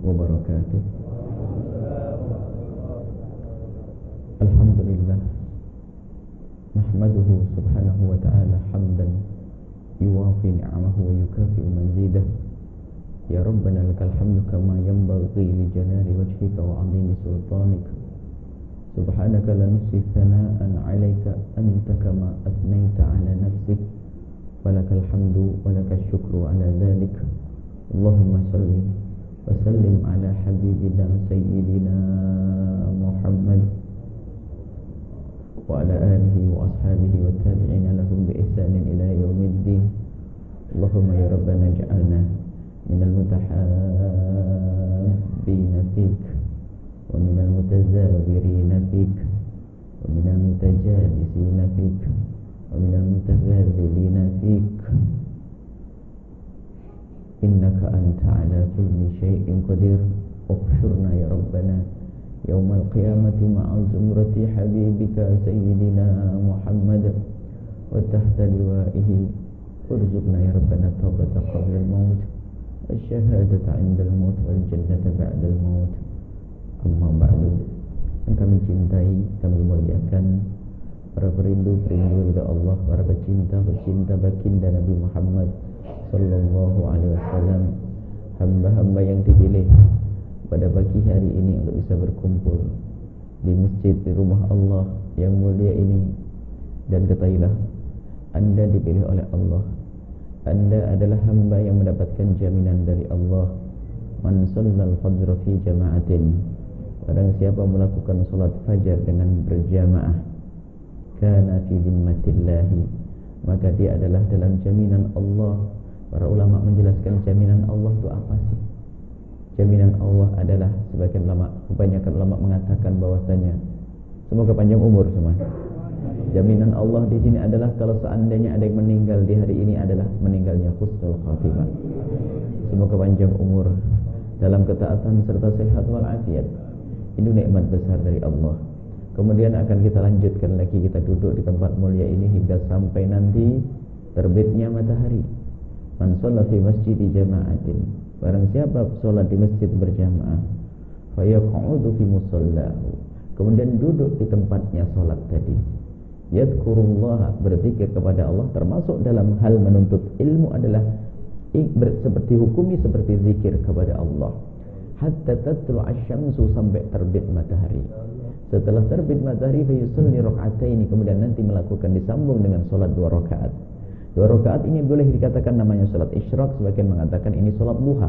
wabarakatuh. Alhamdulillah, nahmaduhu subhanahu wa ta'ala hamdan yuwafi ni'amahu wa yukafi'u mazidah. Ya Rabbana lakal hamdu kama yanbaghi li jalali wajhika wa 'azimi sultanika. Subhanaka la nuhsi thana'an 'alaika anta kama athnayta 'ala nafsik. Walakal hamdu walakal syukru 'ala dhalik. Allahumma salli wa sallim 'ala habibina sayyidina Muhammad wa 'ala alihi wa ashabihi wa tabi'ina lahum bi ihsanin ila yaumiddin. Allahumma ya Rabbana ij'alna minal mutahabbina fik wa minal mutazawirina fik wa minal mutajalisina fik wa minal mutaghazilina fik. Innaka anta ala kulli syai'in qadir. Ukhshurna ya Rabbana yawmal qiyamati ma'a zumrati habibika sayyidina Muhammad wa tahta liwa'ihi. Urzuqna ya Rabbana tawbata qabla al-maut wasyahadata 'inda al-maut wal jannata ba'da al-maut. Amma ba'du. Yang kami cintai, kami muliakan para perindu ridha Allah, para pecinta baginda Nabi Muhammad sallallahu alaihi wasallam, hamba-hamba yang dipilih pada pagi hari ini untuk bisa berkumpul di masjid, di rumah Allah yang mulia ini. Dan ketahuilah, Anda dipilih oleh Allah. Anda adalah hamba yang mendapatkan jaminan dari Allah. Man shallal fajr fi jama'atin, barang siapa melakukan salat fajar dengan berjamaah, kana fi dhimmatillah, maka dia adalah dalam jaminan Allah. Para ulama menjelaskan jaminan Allah itu apa sih? Jaminan Allah adalah, kebanyakan ulama mengatakan bahwasanya, semoga panjang umur semua. Jaminan Allah di sini adalah kalau seandainya ada yang meninggal di hari ini adalah meninggalnya husnul khatimah. Semoga panjang umur dalam ketaatan serta sehat walafiat. Ini nikmat besar dari Allah. Kemudian akan kita lanjutkan lagi, kita duduk di tempat mulia ini hingga sampai nanti terbitnya matahari. Man shalla fi masjidi jama'atin, barang siapa sholat di masjid berjamaah, fa yaq'udu fi musallahu, kemudian duduk di tempatnya sholat tadi, yadhkurullah, berzikir kepada Allah. Termasuk dalam hal menuntut ilmu adalah seperti hukumi seperti zikir kepada Allah. Hatta tatlu'a asy-syamsu, sampai terbit matahari. Setelah terbit matahari, fa yusalli rak'ataini, kemudian nanti melakukan disambung dengan sholat 2 rakaat. 2 rakaat ini boleh dikatakan namanya salat isyraq, sebagian mengatakan ini salat duha.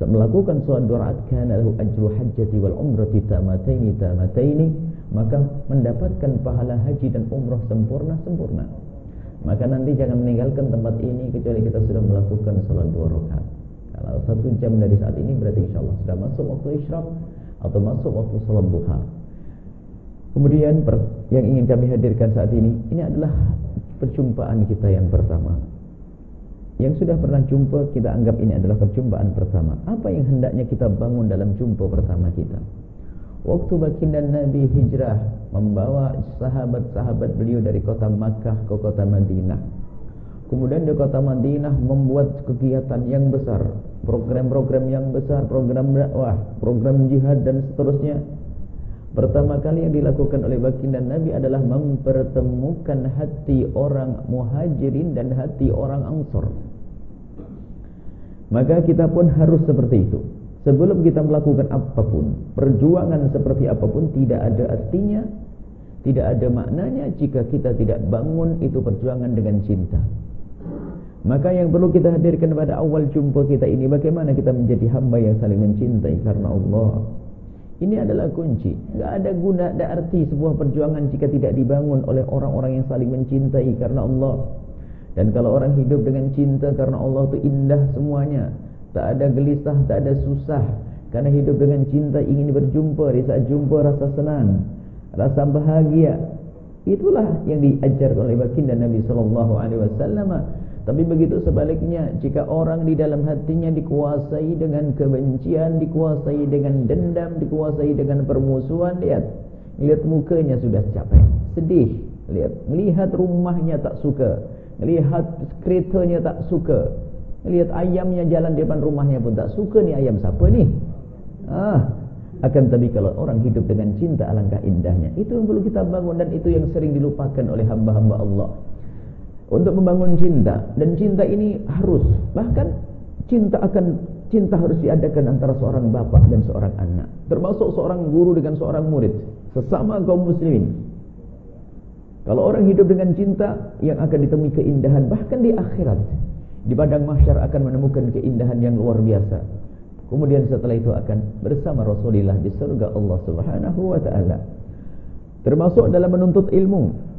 Melakukan salat 2 rakaat, kana lahu ajru hajjati wal umrati tamataini, maka mendapatkan pahala haji dan umrah sempurna. Maka nanti jangan meninggalkan tempat ini kecuali kita sudah melakukan salat 2 rakaat. Kalau 1 jam dari saat ini berarti insyaallah sudah masuk waktu isyraq atau masuk waktu salat duha. Kemudian yang ingin kami hadirkan saat ini adalah perjumpaan kita yang pertama. Yang sudah pernah jumpa, kita anggap ini adalah perjumpaan pertama. Apa yang hendaknya kita bangun dalam jumpa pertama kita? Waktu baginda Nabi hijrah membawa sahabat-sahabat beliau dari kota Makkah ke kota Madinah. Kemudian di kota Madinah membuat kegiatan yang besar, program-program yang besar, program dakwah, program jihad dan seterusnya. Pertama kali yang dilakukan oleh baginda Nabi adalah mempertemukan hati orang muhajirin dan hati orang ansor. Maka kita pun harus seperti itu. Sebelum kita melakukan apapun, perjuangan seperti apapun tidak ada artinya, tidak ada maknanya jika kita tidak bangun itu perjuangan dengan cinta. Maka yang perlu kita hadirkan pada awal jumpa kita ini, bagaimana kita menjadi hamba yang saling mencintai karena Allah. Ini adalah kunci. Tidak ada guna, ada arti sebuah perjuangan jika tidak dibangun oleh orang-orang yang saling mencintai karena Allah. Dan kalau orang hidup dengan cinta karena Allah itu indah semuanya. Tak ada gelisah, tak ada susah. Karena hidup dengan cinta, ingin berjumpa. Di saat jumpa rasa senang, rasa bahagia. Itulah yang diajarkan oleh baginda Nabi SAW. Tapi begitu sebaliknya, jika orang di dalam hatinya dikuasai dengan kebencian, dikuasai dengan dendam, dikuasai dengan permusuhan, lihat mukanya sudah capek, sedih, melihat rumahnya tak suka, melihat keretanya tak suka, lihat ayamnya jalan di depan rumahnya pun tak suka. Ni ayam siapa ni? Akan tapi kalau orang hidup dengan cinta, alangkah indahnya. Itu yang perlu kita bangun, dan itu yang sering dilupakan oleh hamba-hamba Allah. Untuk membangun cinta, dan cinta ini harus, bahkan cinta harus diadakan antara seorang bapak dan seorang anak, termasuk seorang guru dengan seorang murid, sesama kaum muslimin. Kalau orang hidup dengan cinta, yang akan ditemui keindahan bahkan di akhirat. Di padang mahsyar akan menemukan keindahan yang luar biasa. Kemudian setelah itu akan bersama Rasulullah di surga Allah Subhanahu wa ta'ala. Termasuk dalam menuntut ilmu,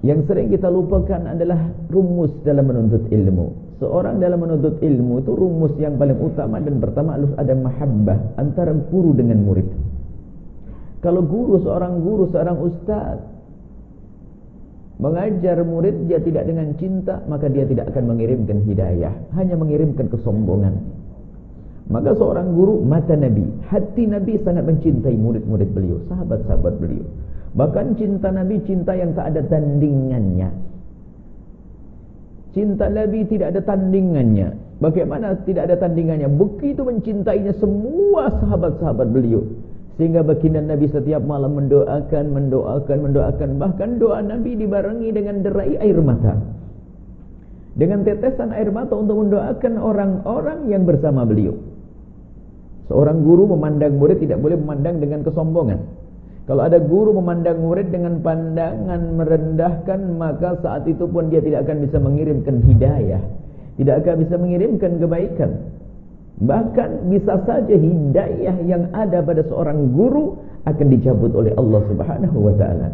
yang sering kita lupakan adalah rumus dalam menuntut ilmu. Seorang dalam menuntut ilmu itu rumus yang paling utama dan pertama harus ada mahabbah antara guru dengan murid. Kalau seorang ustaz mengajar murid dia tidak dengan cinta, maka dia tidak akan mengirimkan hidayah, hanya mengirimkan kesombongan. Maka seorang guru mata Nabi, hati Nabi sangat mencintai murid-murid beliau, sahabat-sahabat beliau. Bahkan cinta Nabi cinta yang tak ada tandingannya. Cinta Nabi tidak ada tandingannya. Bagaimana tidak ada tandingannya? Begitu mencintainya semua sahabat-sahabat beliau, sehingga baginda Nabi setiap malam mendoakan. Bahkan doa Nabi dibarengi dengan derai air mata, dengan tetesan air mata untuk mendoakan orang-orang yang bersama beliau. Seorang guru memandang murid tidak boleh memandang dengan kesombongan. Kalau ada guru memandang murid dengan pandangan merendahkan, maka saat itu pun dia tidak akan bisa mengirimkan hidayah, tidak akan bisa mengirimkan kebaikan. Bahkan bisa saja hidayah yang ada pada seorang guru akan dicabut oleh Allah Subhanahu wa ta'ala.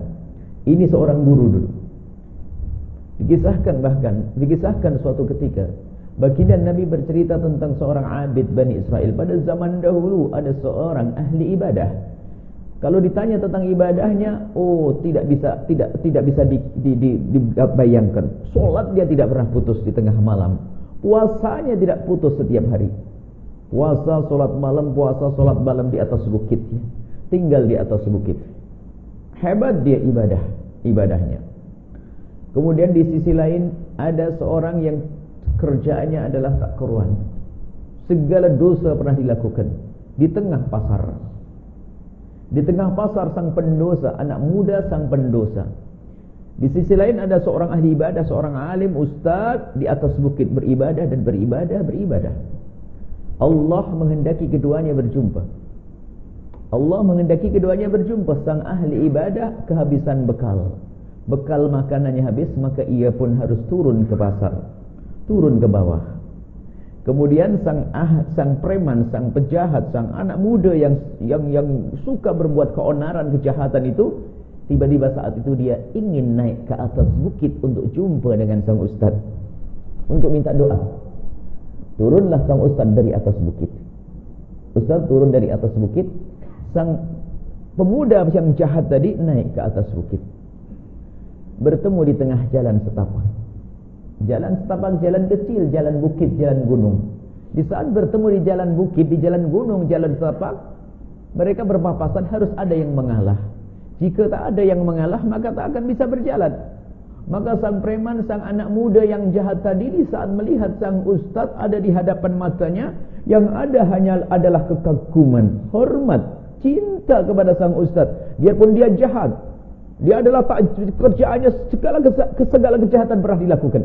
Ini seorang guru dulu. Dikisahkan suatu ketika baginda Nabi bercerita tentang seorang abid Bani Israel. Pada zaman dahulu ada seorang ahli ibadah. Kalau ditanya tentang ibadahnya, tidak bisa dibayangkan. Solat dia tidak pernah putus di tengah malam. Puasanya tidak putus setiap hari. Puasa, solat malam di atas bukit. Tinggal di atas bukit. Hebat dia ibadahnya. Kemudian di sisi lain ada seorang yang kerjaannya adalah tak karuan. Segala dosa pernah dilakukan di tengah pasar. Di tengah pasar sang pendosa, anak muda sang pendosa. Di sisi lain ada seorang ahli ibadah, seorang alim, ustaz di atas bukit beribadah dan beribadah. Allah menghendaki keduanya berjumpa. Sang ahli ibadah kehabisan bekal makanannya habis, maka ia pun harus turun ke pasar, turun ke bawah. Kemudian sang preman, sang pejahat, sang anak muda yang suka berbuat keonaran, kejahatan itu, tiba-tiba saat itu dia ingin naik ke atas bukit untuk jumpa dengan sang ustaz, untuk minta doa. Turunlah sang ustaz dari atas bukit. Ustaz turun dari atas bukit. Sang pemuda yang jahat tadi naik ke atas bukit, bertemu di tengah jalan setapak. Jalan setapak, jalan kecil, jalan bukit, jalan gunung. Di saat bertemu di jalan bukit, di jalan gunung, jalan setapak, mereka berpapasan, harus ada yang mengalah. Jika tak ada yang mengalah, maka tak akan bisa berjalan. Maka sang preman, sang anak muda yang jahat tadi, di saat melihat sang ustaz ada di hadapan matanya, yang ada hanya adalah kekaguman, hormat, cinta kepada sang ustaz. Biarpun dia jahat, dia adalah kerjaannya segala kejahatan pernah dilakukan.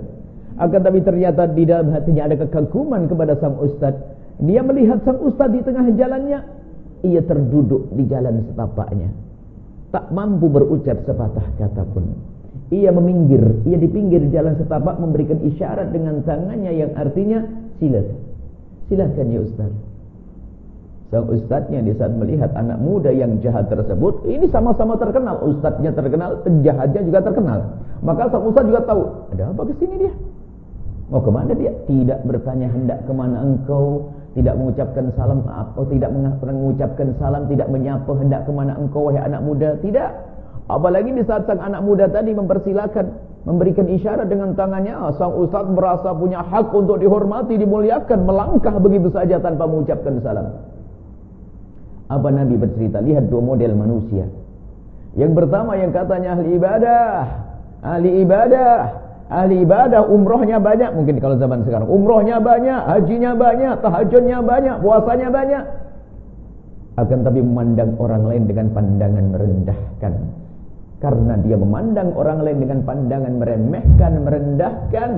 Akan tapi ternyata di dalam hatinya ada kekaguman kepada sang ustaz. Dia melihat sang ustaz di tengah jalannya, ia terduduk di jalan setapaknya, tak mampu berucap sepatah kata pun. Ia di pinggir jalan setapak memberikan isyarat dengan tangannya yang artinya silakan ya ustaz. Sang ustaznya di saat melihat anak muda yang jahat tersebut, ini sama-sama terkenal, ustaznya terkenal, penjahatnya juga terkenal. Maka sang ustaz juga tahu, ada apa kesini dia? Mau kemana dia? Tidak bertanya hendak kemana engkau, tidak mengucapkan salam, tidak menyapa hendak kemana engkau wahai anak muda, tidak. Apalagi di saat sang anak muda tadi mempersilakan, memberikan isyarat dengan tangannya, sang ustaz merasa punya hak untuk dihormati, dimuliakan, melangkah begitu saja tanpa mengucapkan salam. Apa Nabi bercerita? Lihat dua model manusia. Yang pertama yang katanya ahli ibadah, umrohnya banyak, mungkin kalau zaman sekarang, umrohnya banyak, hajinya banyak, tahajudnya banyak, puasanya banyak. akan tapi memandang orang lain dengan pandangan merendahkan. Karena dia memandang orang lain dengan pandangan meremehkan, merendahkan,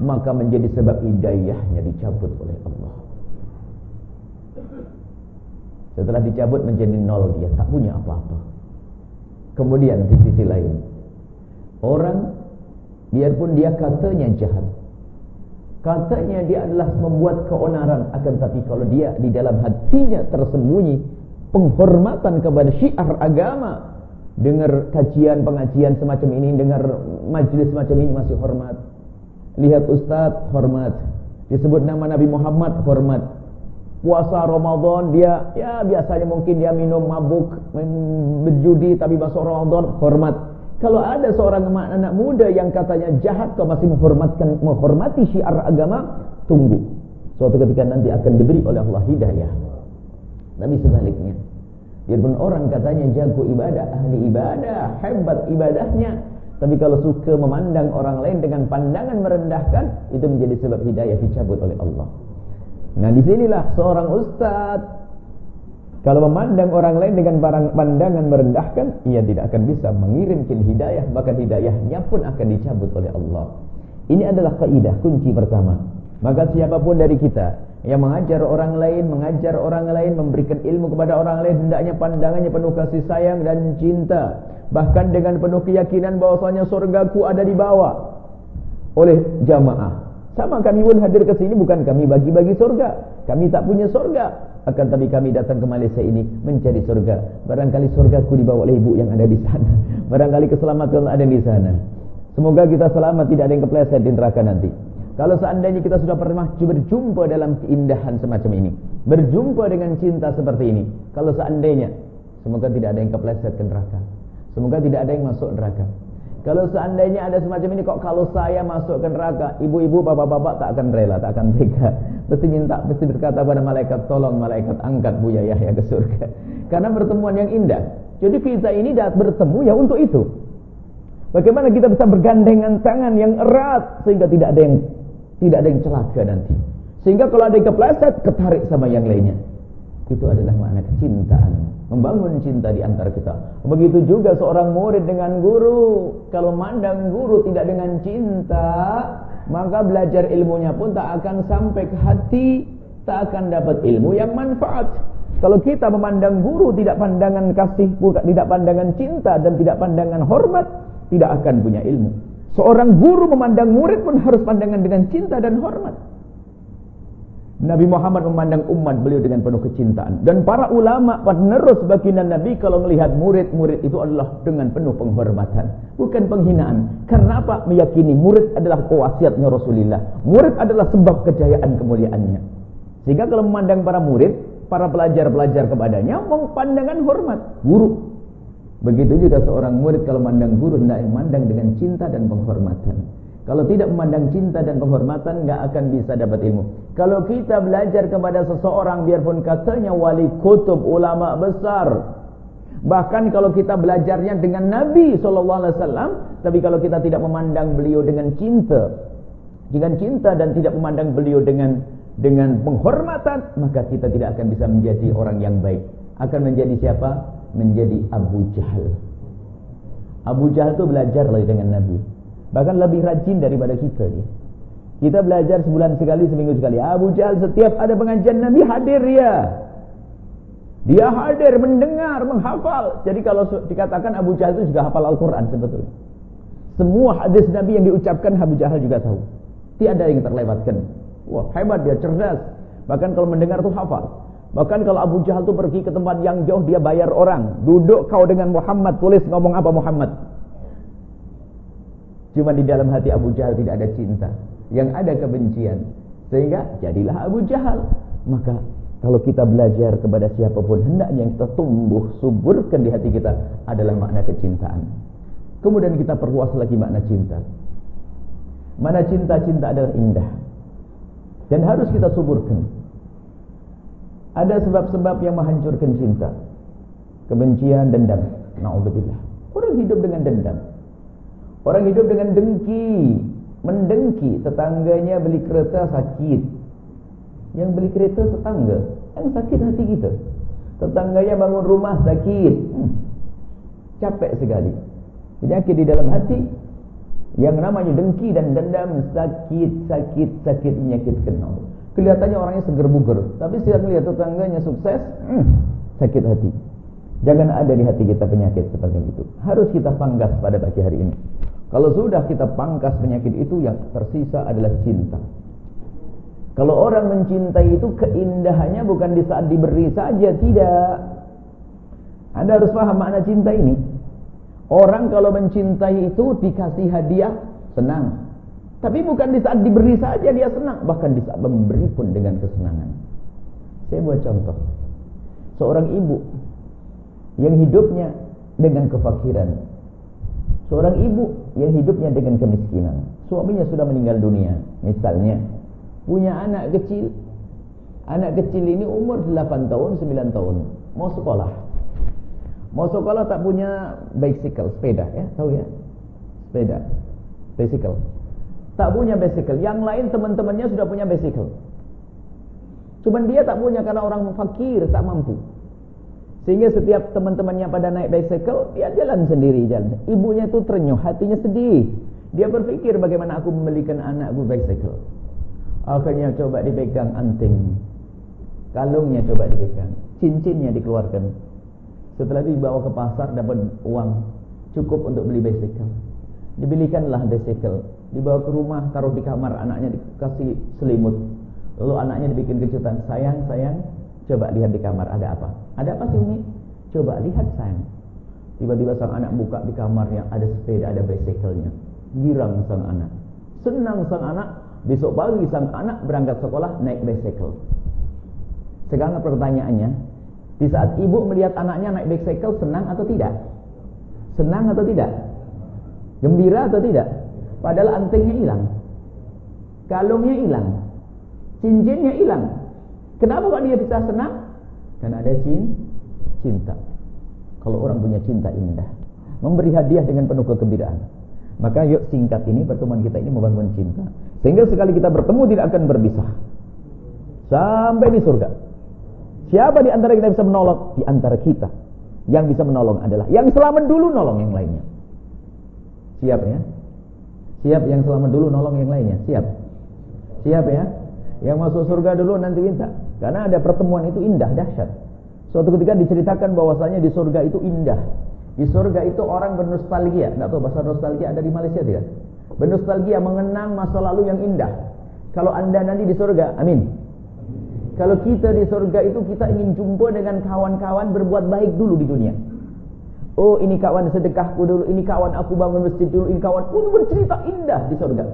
maka menjadi sebab hidayahnya dicabut oleh Allah. Setelah dicabut menjadi nol, dia tak punya apa-apa. Kemudian di sisi lain, orang biarpun dia katanya jahat, katanya dia adalah membuat keonaran, akan tapi kalau dia di dalam hatinya tersembunyi penghormatan kepada syiar agama, dengar kajian pengajian semacam ini, dengar majlis semacam ini masih hormat, lihat ustaz hormat, disebut nama Nabi Muhammad hormat, puasa Ramadan dia ya biasanya mungkin dia minum mabuk, berjudi, tapi masuk Ramadan hormat. Kalau ada seorang anak muda yang katanya jahat kau masih menghormati syiar agama, tunggu, suatu ketika nanti akan diberi oleh Allah hidayah. Tapi sebaliknya, biarpun orang katanya jago ibadah, ahli ibadah, hebat ibadahnya, tapi kalau suka memandang orang lain dengan pandangan merendahkan, itu menjadi sebab hidayah dicabut oleh Allah. Nah, disinilah seorang ustaz kalau memandang orang lain dengan pandangan merendahkan, ia tidak akan bisa mengirimkan hidayah, bahkan hidayahnya pun akan dicabut oleh Allah. Ini adalah kaidah kunci pertama. Maka siapapun dari kita yang mengajar orang lain, memberikan ilmu kepada orang lain, hendaknya pandangannya penuh kasih sayang dan cinta, bahkan dengan penuh keyakinan bahwasanya surgaku ada di bawah oleh jamaah. Sama kami pun hadir ke sini bukan kami bagi-bagi surga. Kami tak punya surga, akan tapi kami datang ke Malaysia ini mencari surga. Barangkali surgaku dibawa oleh ibu yang ada di sana. Barangkali keselamatan ada di sana. Semoga kita selamat, tidak ada yang kepleset di neraka nanti. Kalau seandainya kita sudah pernah berjumpa dalam keindahan semacam ini, berjumpa dengan cinta seperti ini, kalau seandainya, semoga tidak ada yang kepleset ke neraka. Semoga tidak ada yang masuk neraka. Kalau seandainya ada semacam ini, kok kalau saya masuk ke neraka, ibu-ibu, bapak-bapak tak akan rela, tak akan tega. Mesti berkata pada malaikat, tolong malaikat angkat Buya Yahya ke surga. Karena pertemuan yang indah. Jadi kita ini bertemu ya untuk itu. Bagaimana kita bisa bergandengan tangan yang erat sehingga tidak ada yang celaka nanti. Sehingga kalau ada yang kepleset, ketarik sama yang lainnya. Itu adalah makna kecintaan, membangun cinta di antara kita. Begitu juga seorang murid dengan guru. Kalau mandang guru tidak dengan cinta, maka belajar ilmunya pun tak akan sampai ke hati, tak akan dapat ilmu yang manfaat. Kalau kita memandang guru tidak pandangan kasih, tidak pandangan cinta dan tidak pandangan hormat, tidak akan punya ilmu. Seorang guru memandang murid pun harus pandangan dengan cinta dan hormat. Nabi Muhammad memandang umat beliau dengan penuh kecintaan. Dan para ulama penerus baginda Nabi kalau melihat murid-murid itu adalah dengan penuh penghormatan, bukan penghinaan. Karena apa? Meyakini murid adalah wasiatnya Rasulullah. Murid adalah sebab kejayaan kemuliaannya. Sehingga kalau memandang para murid, para pelajar-pelajar kepadanya, pandangan hormat guru. Begitu juga seorang murid kalau memandang guru, hendaknya memandang dengan cinta dan penghormatan. Kalau tidak memandang cinta dan penghormatan, enggak akan bisa dapat ilmu. Kalau kita belajar kepada seseorang, biarpun katanya wali kutub, ulama besar, bahkan kalau kita belajarnya dengan Nabi SAW, tapi kalau kita tidak memandang beliau dengan cinta dan tidak memandang beliau dengan penghormatan, maka kita tidak akan bisa menjadi orang yang baik. Akan menjadi siapa? Menjadi Abu Jahal. Abu Jahal itu belajar lagi dengan Nabi, bahkan lebih rajin daripada kita dia. Kita belajar sebulan sekali, seminggu sekali. Abu Jahal setiap ada pengajian Nabi hadir dia. Dia hadir, mendengar, menghafal. Jadi kalau dikatakan Abu Jahal itu juga hafal Al-Quran sebetulnya. Semua hadis Nabi yang diucapkan Abu Jahal juga tahu. Tiada yang terlewatkan. Wah, hebat dia, cerdas. Bahkan kalau mendengar itu hafal. Bahkan kalau Abu Jahal itu pergi ke tempat yang jauh, dia bayar orang. Duduk kau dengan Muhammad, tulis ngomong apa Muhammad. Cuma di dalam hati Abu Jahal tidak ada cinta, yang ada kebencian. Sehingga jadilah Abu Jahal. Maka kalau kita belajar kepada siapapun, hendaknya yang kita tumbuh suburkan di hati kita adalah makna kecintaan. Kemudian kita perluas lagi makna cinta. Mana cinta adalah indah dan harus kita suburkan. Ada sebab-sebab yang menghancurkan cinta. Kebencian, dendam. Na'udzubillah. Orang hidup dengan dendam. Orang hidup dengan dengki. Mendengki. Tetangganya beli kereta sakit. Yang beli kereta tetangga. Yang sakit hati kita. Tetangganya bangun rumah sakit, capek sekali. Penyakit di dalam hati yang namanya dengki dan dendam, sakit menyakitkan Allah. Kelihatannya orangnya seger buger, tapi setiap melihat tetangganya sukses, sakit hati. Jangan ada di hati kita penyakit seperti itu. Harus kita pangkas pada pagi hari ini. Kalau sudah kita pangkas penyakit itu, yang tersisa adalah cinta. Kalau orang mencintai itu, keindahannya bukan di saat diberi saja, tidak. Anda harus paham makna cinta ini. Orang kalau mencintai itu dikasih hadiah, senang. Tapi bukan di saat diberi saja dia senang, bahkan di saat memberi pun dengan kesenangan. Saya buat contoh. Seorang ibu yang hidupnya dengan kefakiran. Seorang ibu yang hidupnya dengan kemiskinan. Suaminya sudah meninggal dunia. Misalnya, punya anak kecil. Anak kecil ini umur 8 tahun, 9 tahun. Mau sekolah. Mau sekolah tak punya bicycle, sepeda ya, tahu ya? Sepeda, bicycle. Tak punya bicycle. Yang lain teman-temannya sudah punya bicycle. Cuman dia tak punya karena orang fakir, tak mampu. Sehingga setiap teman-temannya pada naik bicycle, dia jalan sendiri jalan. Ibunya itu terenyuh, hatinya sedih. Dia berpikir bagaimana aku membelikan anakku bicycle. Akhirnya coba dipegang anting, kalungnya coba dipegang, cincinnya dikeluarkan. Setelah dibawa ke pasar dapat uang cukup untuk beli bicycle. Dibelikanlah bicycle, dibawa ke rumah, taruh di kamar, anaknya dikasih selimut. Lalu anaknya dibikin kejutan, sayang, coba lihat di kamar ada apa? Ada apa sih ini? Coba lihat sayang. Tiba-tiba sang anak buka di kamarnya, ada sepeda, ada bicycle-nya. Girang sang anak, senang sang anak. Besok pagi sang anak berangkat sekolah naik bicycle. Sekarang pertanyaannya, di saat ibu melihat anaknya naik bicycle, senang atau tidak? Senang atau tidak? Gembira atau tidak? Padahal antingnya hilang, kalungnya hilang, cincinnya hilang. Kenapa kok dia bisa senang? Karena ada cinta. Kalau orang punya cinta indah, memberi hadiah dengan penuh kegembiraan. Maka yuk singkat ini, pertemuan kita ini membangun cinta, sehingga sekali kita bertemu tidak akan berpisah sampai di surga. Siapa di antara kita bisa menolong? Di antara kita yang bisa menolong adalah yang selamat dulu nolong yang lainnya. Siap ya? Siap yang selamat dulu nolong yang lainnya. Siap ya? Yang masuk surga dulu nanti minta. Karena ada pertemuan itu indah, dahsyat. Suatu ketika diceritakan bahwasanya di surga itu indah. Di surga itu orang bernostalgia. Tidak tahu bahasa nostalgia ada di Malaysia tidak? Bernostalgia, mengenang masa lalu yang indah. Kalau anda nanti di surga, amin. Kalau kita di surga itu kita ingin jumpa dengan kawan-kawan berbuat baik dulu di dunia. Oh, ini kawan sedekahku dulu, ini kawan aku bangun masjid dulu, ini kawan bercerita indah di surga.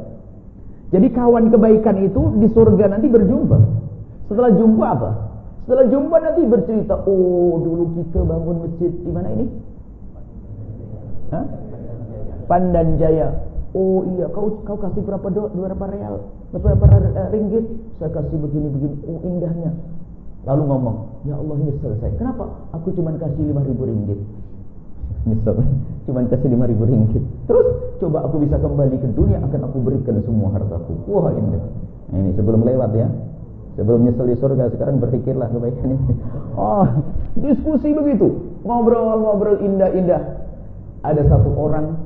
Jadi kawan kebaikan itu di surga nanti berjumpa. Setelah jumpa apa? Setelah jumpa nanti bercerita, oh dulu kita bangun masjid di mana ini? Pandan Jaya. Oh iya, kau kasih berapa real? Berapa ringgit? Saya kasih begini. Oh indahnya. Lalu ngomong, ya Allah nyesel saya. Kenapa? Aku cuma kasih 5.000 ringgit. Nyesel, cuma kasih 5.000 ringgit. Terus coba aku bisa kembali ke dunia, akan aku berikan semua hartaku. Wah indah. Nah, ini sebelum lewat ya. Sebelum nyesel di surga, sekarang berpikirlah kebaikan ini. Oh, diskusi begitu, ngobrol indah-indah. Ada satu orang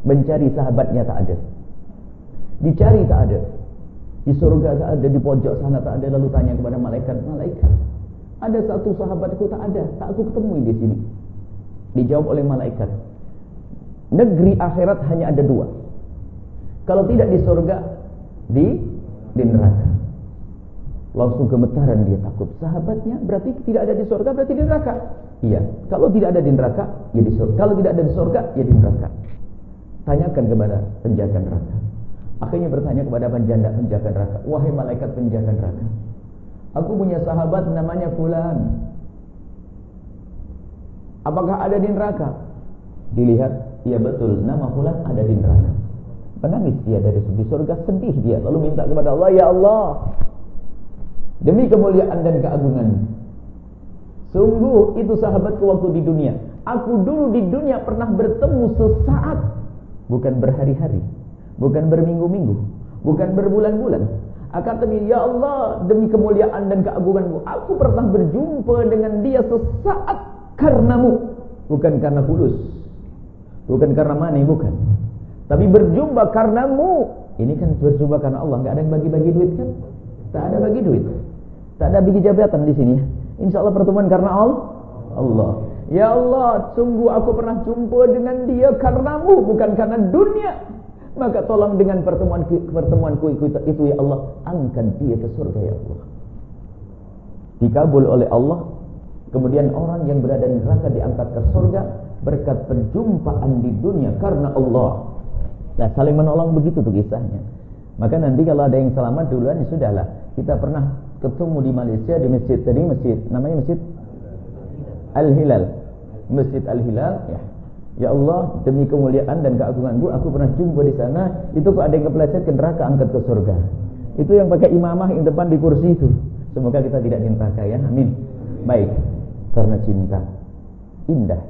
mencari sahabatnya tak ada. Dicari tak ada. Di surga tak ada, di pojok sana tak ada. Lalu tanya kepada malaikat, ada satu sahabatku tak ada, tak aku ketemui di sini. Dijawab oleh malaikat, negeri akhirat hanya ada 2. Kalau tidak di surga, di neraka. Langsung gemetaran dia, takut. Sahabatnya berarti tidak ada di surga, berarti di neraka. Iya, kalau tidak ada di neraka, ya di surga. Kalau tidak ada di surga, ya di neraka. Tanyakan kepada penjaga neraka. Akhirnya bertanya kepada penjaga neraka, wahai malaikat penjaga neraka, aku punya sahabat namanya Fulan. Apakah ada di neraka? Dilihat, iya betul, nama Fulan ada di neraka. Menangis dia dari di surga, sedih dia, lalu minta kepada Allah, ya Allah, demi kemuliaan dan keagungan, sungguh itu sahabatku waktu di dunia. Aku dulu di dunia pernah bertemu sesaat, bukan berhari-hari, bukan berminggu-minggu, bukan berbulan-bulan. Akan tetapi, ya Allah, demi kemuliaan dan keagungan-Mu, aku pernah berjumpa dengan dia sesaat karena-Mu. Bukan karena fulus, bukan karena money, bukan. Tapi berjumpa karena-Mu. Ini kan berjumpa karena Allah. Enggak ada yang bagi-bagi duit kan? Tak ada bagi duit. Tak ada bagi jabatan di sini. Insya Allah pertemuan karena Allah. Ya Allah, sungguh aku pernah jumpa dengan dia karena-Mu, bukan karena dunia. Maka tolong dengan pertemuanku itu ya Allah, angkat dia ke surga ya Allah. Dikabul oleh Allah. Kemudian orang yang berada di neraka diangkat ke surga berkat perjumpaan di dunia karena Allah. Nah, saling menolong begitu tuh kisahnya. Maka nanti kalau ada yang selamat duluan, ya sudahlah. Kita pernah ketemu di Malaysia di masjid tadi, namanya Masjid Al-Hilal. Masjid Al-Hilal, ya. Ya Allah, demi kemuliaan dan keagungan-Mu, aku pernah jumpa di sana. Itu kok ada yang kepleset ke neraka, angkat ke surga. Itu yang pakai imamah yang depan di kursi itu. Semoga kita tidak di neraka ya, amin. Baik, karena cinta indah.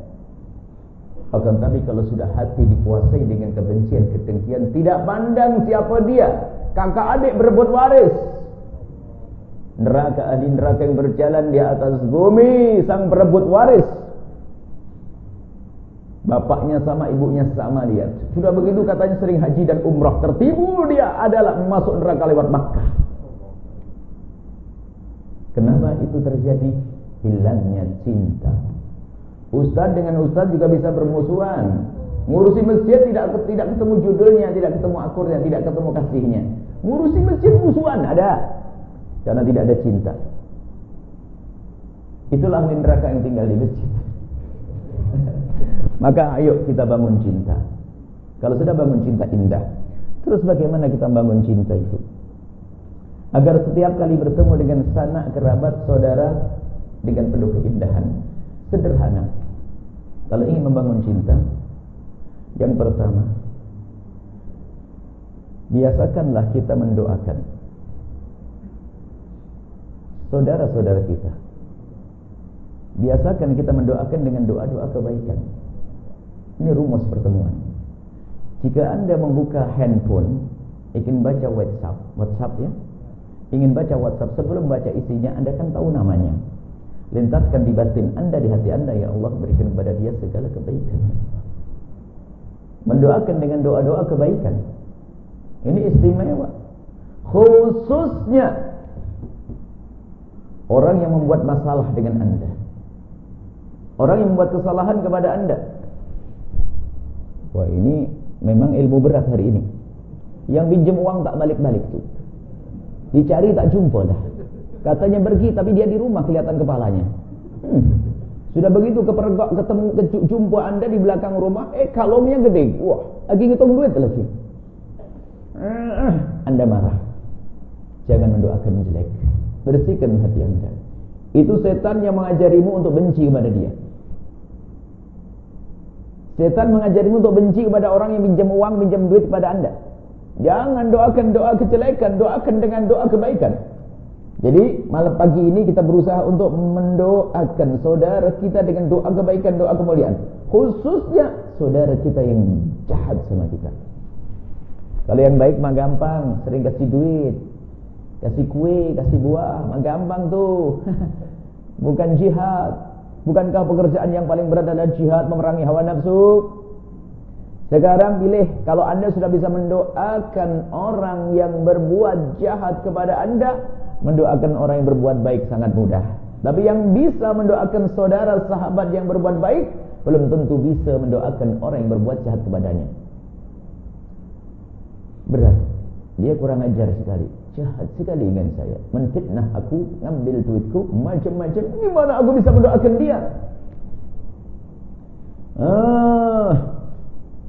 Akan tapi kalau sudah hati dikuasai dengan kebencian, kedengkian, tidak pandang siapa dia, kakak adik berebut waris. Neraka ahli neraka yang berjalan di atas bumi, sang perebut waris. Bapaknya sama, ibunya sama, lihat. Sudah begitu katanya sering haji dan umrah, tertipu dia adalah masuk neraka lewat Makkah. Kenapa itu terjadi? Hilangnya cinta. Ustaz dengan ustaz juga bisa bermusuhan. Ngurusi masjid tidak ketemu judulnya, tidak ketemu akurnya, tidak ketemu kasihnya. Ngurusi masjid musuhan ada, karena tidak ada cinta. Itulah ahli neraka yang tinggal di masjid. Maka ayo kita bangun cinta. Kalau sudah bangun cinta indah, terus bagaimana kita bangun cinta itu? Agar setiap kali bertemu dengan sanak kerabat saudara dengan penuh keindahan. Sederhana. Kalau ingin membangun cinta, yang pertama, biasakanlah kita mendoakan saudara-saudara kita. Biasakan kita mendoakan dengan doa-doa kebaikan. Ini rumus pertemuan. Jika Anda membuka handphone, ingin baca WhatsApp ya, ingin baca WhatsApp, sebelum baca isinya Anda kan tahu namanya. Lintaskan di batin Anda, di hati Anda, ya Allah berikan kepada dia segala kebaikan. Mendoakan dengan doa-doa kebaikan. Ini istimewa. Khususnya orang yang membuat masalah dengan Anda, orang yang membuat kesalahan kepada Anda. Wah, ini memang ilmu berat hari ini. Yang pinjam uang tak balik-balik tuh, dicari tak jumpa dah. Katanya pergi tapi dia di rumah kelihatan kepalanya. Sudah begitu ketemu jumpa Anda di belakang rumah, kalomnya gede. Wah, lagi ngitung duit lagi. Anda marah. Jangan mendoakan jelek. Bersihkan hati Anda. Itu setan yang mengajarimu untuk benci kepada dia. Setan mengajarimu untuk benci kepada orang yang pinjam uang, pinjam duit kepada Anda. Jangan doakan doa kejelekan, doakan dengan doa kebaikan. Jadi malam pagi ini kita berusaha untuk mendoakan saudara kita dengan doa kebaikan, doa kemuliaan. Khususnya saudara kita yang jahat sama kita. Kalau yang baik mah gampang, sering kasih duit, kasih kue, kasih buah, mah gampang tuh. Bukan jihad. Bukankah pekerjaan yang paling berat adalah jihad memerangi hawa nafsu? Sekarang pilih, kalau Anda sudah bisa mendoakan orang yang berbuat jahat kepada Anda, mendoakan orang yang berbuat baik sangat mudah. Tapi yang bisa mendoakan saudara sahabat yang berbuat baik, belum tentu bisa mendoakan orang yang berbuat jahat kepadanya. Berat. Dia kurang ajar sekali, jahat sekali dengan saya, menfitnah aku, ngambil duitku, macam-macam. Gimana aku bisa mendoakan dia?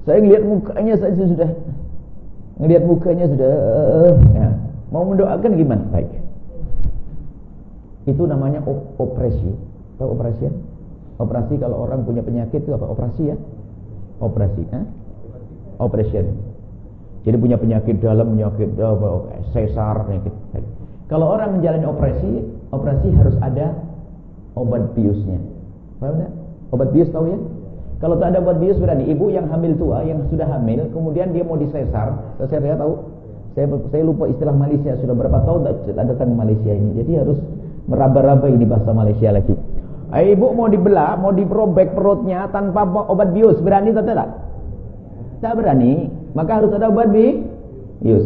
Saya ngelihat mukanya saja sudah, ya. Mau mendoakan gimana? Baik. Itu namanya operasi. Tahu operasi ya? Operasi kalau orang punya penyakit itu apa? Operasi ya? Operasi, operation. Jadi punya penyakit dalam, penyakit sesar, penyakit. Kalau orang menjalani operasi harus ada obat biusnya. Paham tak? Obat bius tahu ya? Kalau tak ada obat bius berarti ibu yang hamil tua, yang sudah hamil, kemudian dia mau disesar, sesar ya tahu? Saya lupa istilah Malaysia, sudah berapa tahun tak datang Malaysia ini. Jadi harus meraba-raba ini bahasa Malaysia lagi. Ibu mau dibelah, mau dirobek perutnya tanpa obat bius, berani tak? Tak berani. Maka harus ada obat bius.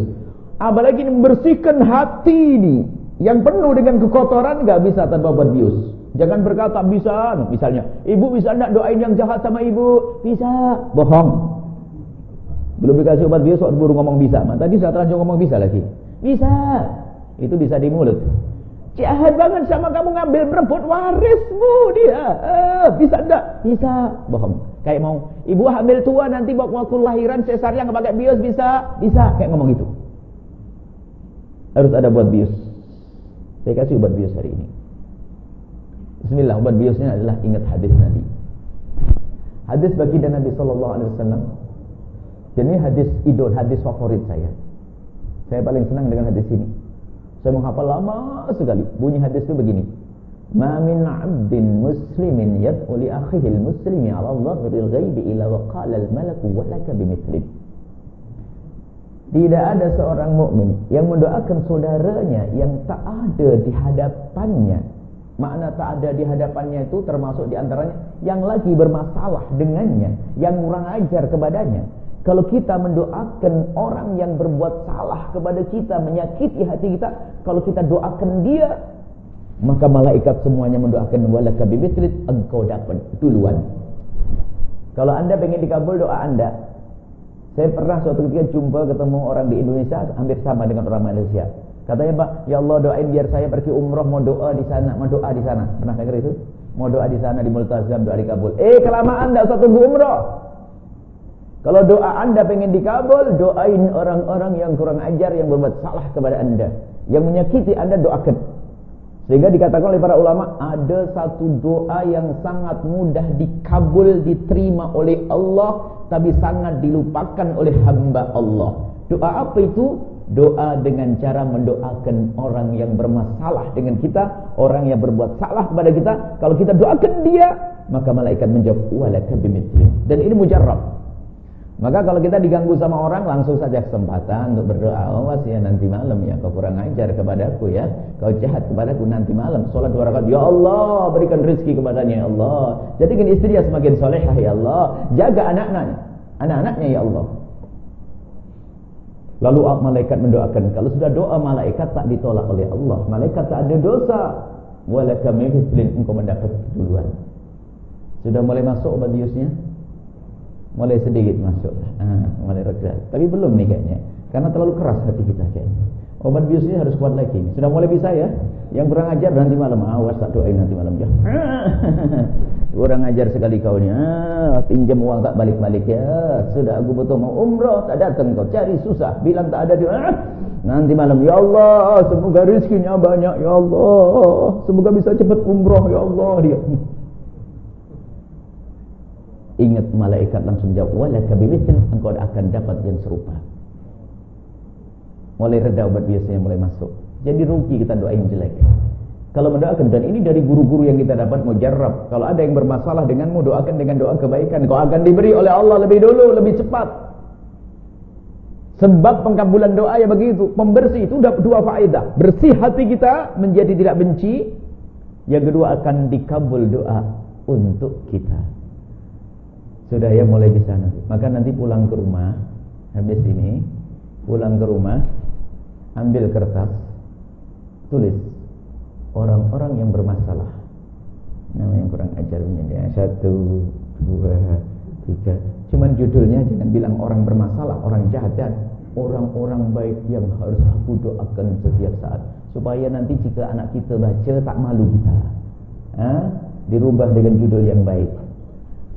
Apalagi membersihkan hati ini yang penuh dengan kekotoran, nggak bisa tanpa obat bius. Jangan berkata bisa, misalnya, ibu bisa enggak doain yang jahat sama ibu? Bisa. Bohong. Belum dikasih obat bius, baru ngomong bisa. Tadi saya terlanjur ngomong bisa lagi. Bisa. Itu bisa di mulut. Jahat banget sama kamu, ngambil merebut warismu dia. Bisa enggak? Bisa. Bohong. Kayak mau, ibu hamil tua nanti waktu lahiran sesarnya nggak pakai bius, bisa? Bisa. Kayak ngomong gitu. Harus ada obat bius. Saya kasih obat bius hari ini. Bismillah, obat biusnya adalah ingat hadis Nabi. Hadis baginda Nabi sallallahu alaihi wasallam. Jadi hadis idol, hadis favorit saya. Saya paling senang dengan hadis ini. Saya menghafal lama sekali. Bunyi hadis itu begini. Ma min 'abdin muslimin yad'u li akhihi al-muslimi 'ala dhahril ghaibi illa wa qala al-malaku wa laka bimithli. Tidak ada seorang mukmin yang mendoakan saudaranya yang tak ada di hadapannya. Makna tak ada di hadapannya itu termasuk di antaranya yang lagi bermasalah dengannya, yang kurang ajar kepadanya. Kalau kita mendoakan orang yang berbuat salah kepada kita, menyakiti hati kita, kalau kita doakan dia, maka malaikat semuanya mendoakan walaka bimithlit, engkau dapat duluan. Kalau anda pengen dikabul doa anda, saya pernah suatu ketika ketemu orang di Indonesia hampir sama dengan orang Malaysia. Katanya, Pak, ya Allah doain biar saya pergi umroh, mau doa di sana, mau doa di sana. Pernah dengar itu? Mau doa di sana di Multazam, doa dikabul. Kelamaan enggak usah tunggu umroh. Kalau doa anda pengen dikabul, doain orang-orang yang kurang ajar, yang berbuat salah kepada anda, yang menyakiti anda, doakan. Sehingga dikatakan oleh para ulama, ada satu doa yang sangat mudah dikabul, diterima oleh Allah, tapi sangat dilupakan oleh hamba Allah. Doa apa itu? Doa dengan cara mendoakan orang yang bermasalah dengan kita, orang yang berbuat salah kepada kita. Kalau kita doakan dia, maka malaikat menjawab walaka bimithli. Dan ini mujarrab. Maka kalau kita diganggu sama orang, langsung saja kesempatan untuk berdoa. Awas ya nanti malam ya, kau kurang ajar kepadaku ya, kau jahat kepadaku nanti malam. Salat 2 rakaat, ya Allah berikan rezeki kepadanya ya Allah. Jadikan istri dia semakin solehah ya Allah. Jaga anak-anaknya ya Allah. Lalu malaikat mendoakan. Kalau sudah doa malaikat tak ditolak oleh Allah, malaikat tak ada dosa. Walaka mithlin, engkau mendapat duluan. Sudah mulai masuk obat biusnya? Mulai sedikit masuk, mulai reda. Tapi belum nih kayaknya, karena terlalu keras hati kita kayaknya. Obat biusnya harus kuat lagi nih. Sudah mulai bisa ya? Yang kurang ajar nanti malam, awas tak doain nanti malam ya. Kurang ajar sekali kau ni. Pinjam uang tak balik-balik ya. Sudah aku betul mau umrah, tak datang kau, cari susah, bilang tak ada dia. Nanti malam, ya Allah, semoga rezekinya banyak ya Allah. Semoga bisa cepat umrah ya Allah dia. Ingat malaikat langsung jawab walaka bimithli, engkau akan dapat yang serupa. Mulai reda obat biasanya mulai masuk. Jadi rugi kita doain jelek. Kalau mendoakan, dan ini dari guru-guru yang kita dapat mujarrab. Kalau ada yang bermasalah denganmu, doakan dengan doa kebaikan, kau akan diberi oleh Allah lebih dulu, lebih cepat. Sebab pengkabulan doa ya begitu. Pembersih itu dua faedah. Bersih hati kita menjadi tidak benci. Yang kedua akan dikabul doa untuk kita. Sudah ya mulai bisa nanti. Maka nanti pulang ke rumah, habis ini pulang ke rumah, ambil kertas, tulis orang-orang yang bermasalah. Nama yang kurang ajar menjadi 1, 2, 3. Cuman judulnya jangan bilang orang bermasalah, orang jahat. Orang-orang baik yang harus aku doakan setiap saat, supaya nanti jika anak kita baca tak malu kita. Dirubah dengan judul yang baik.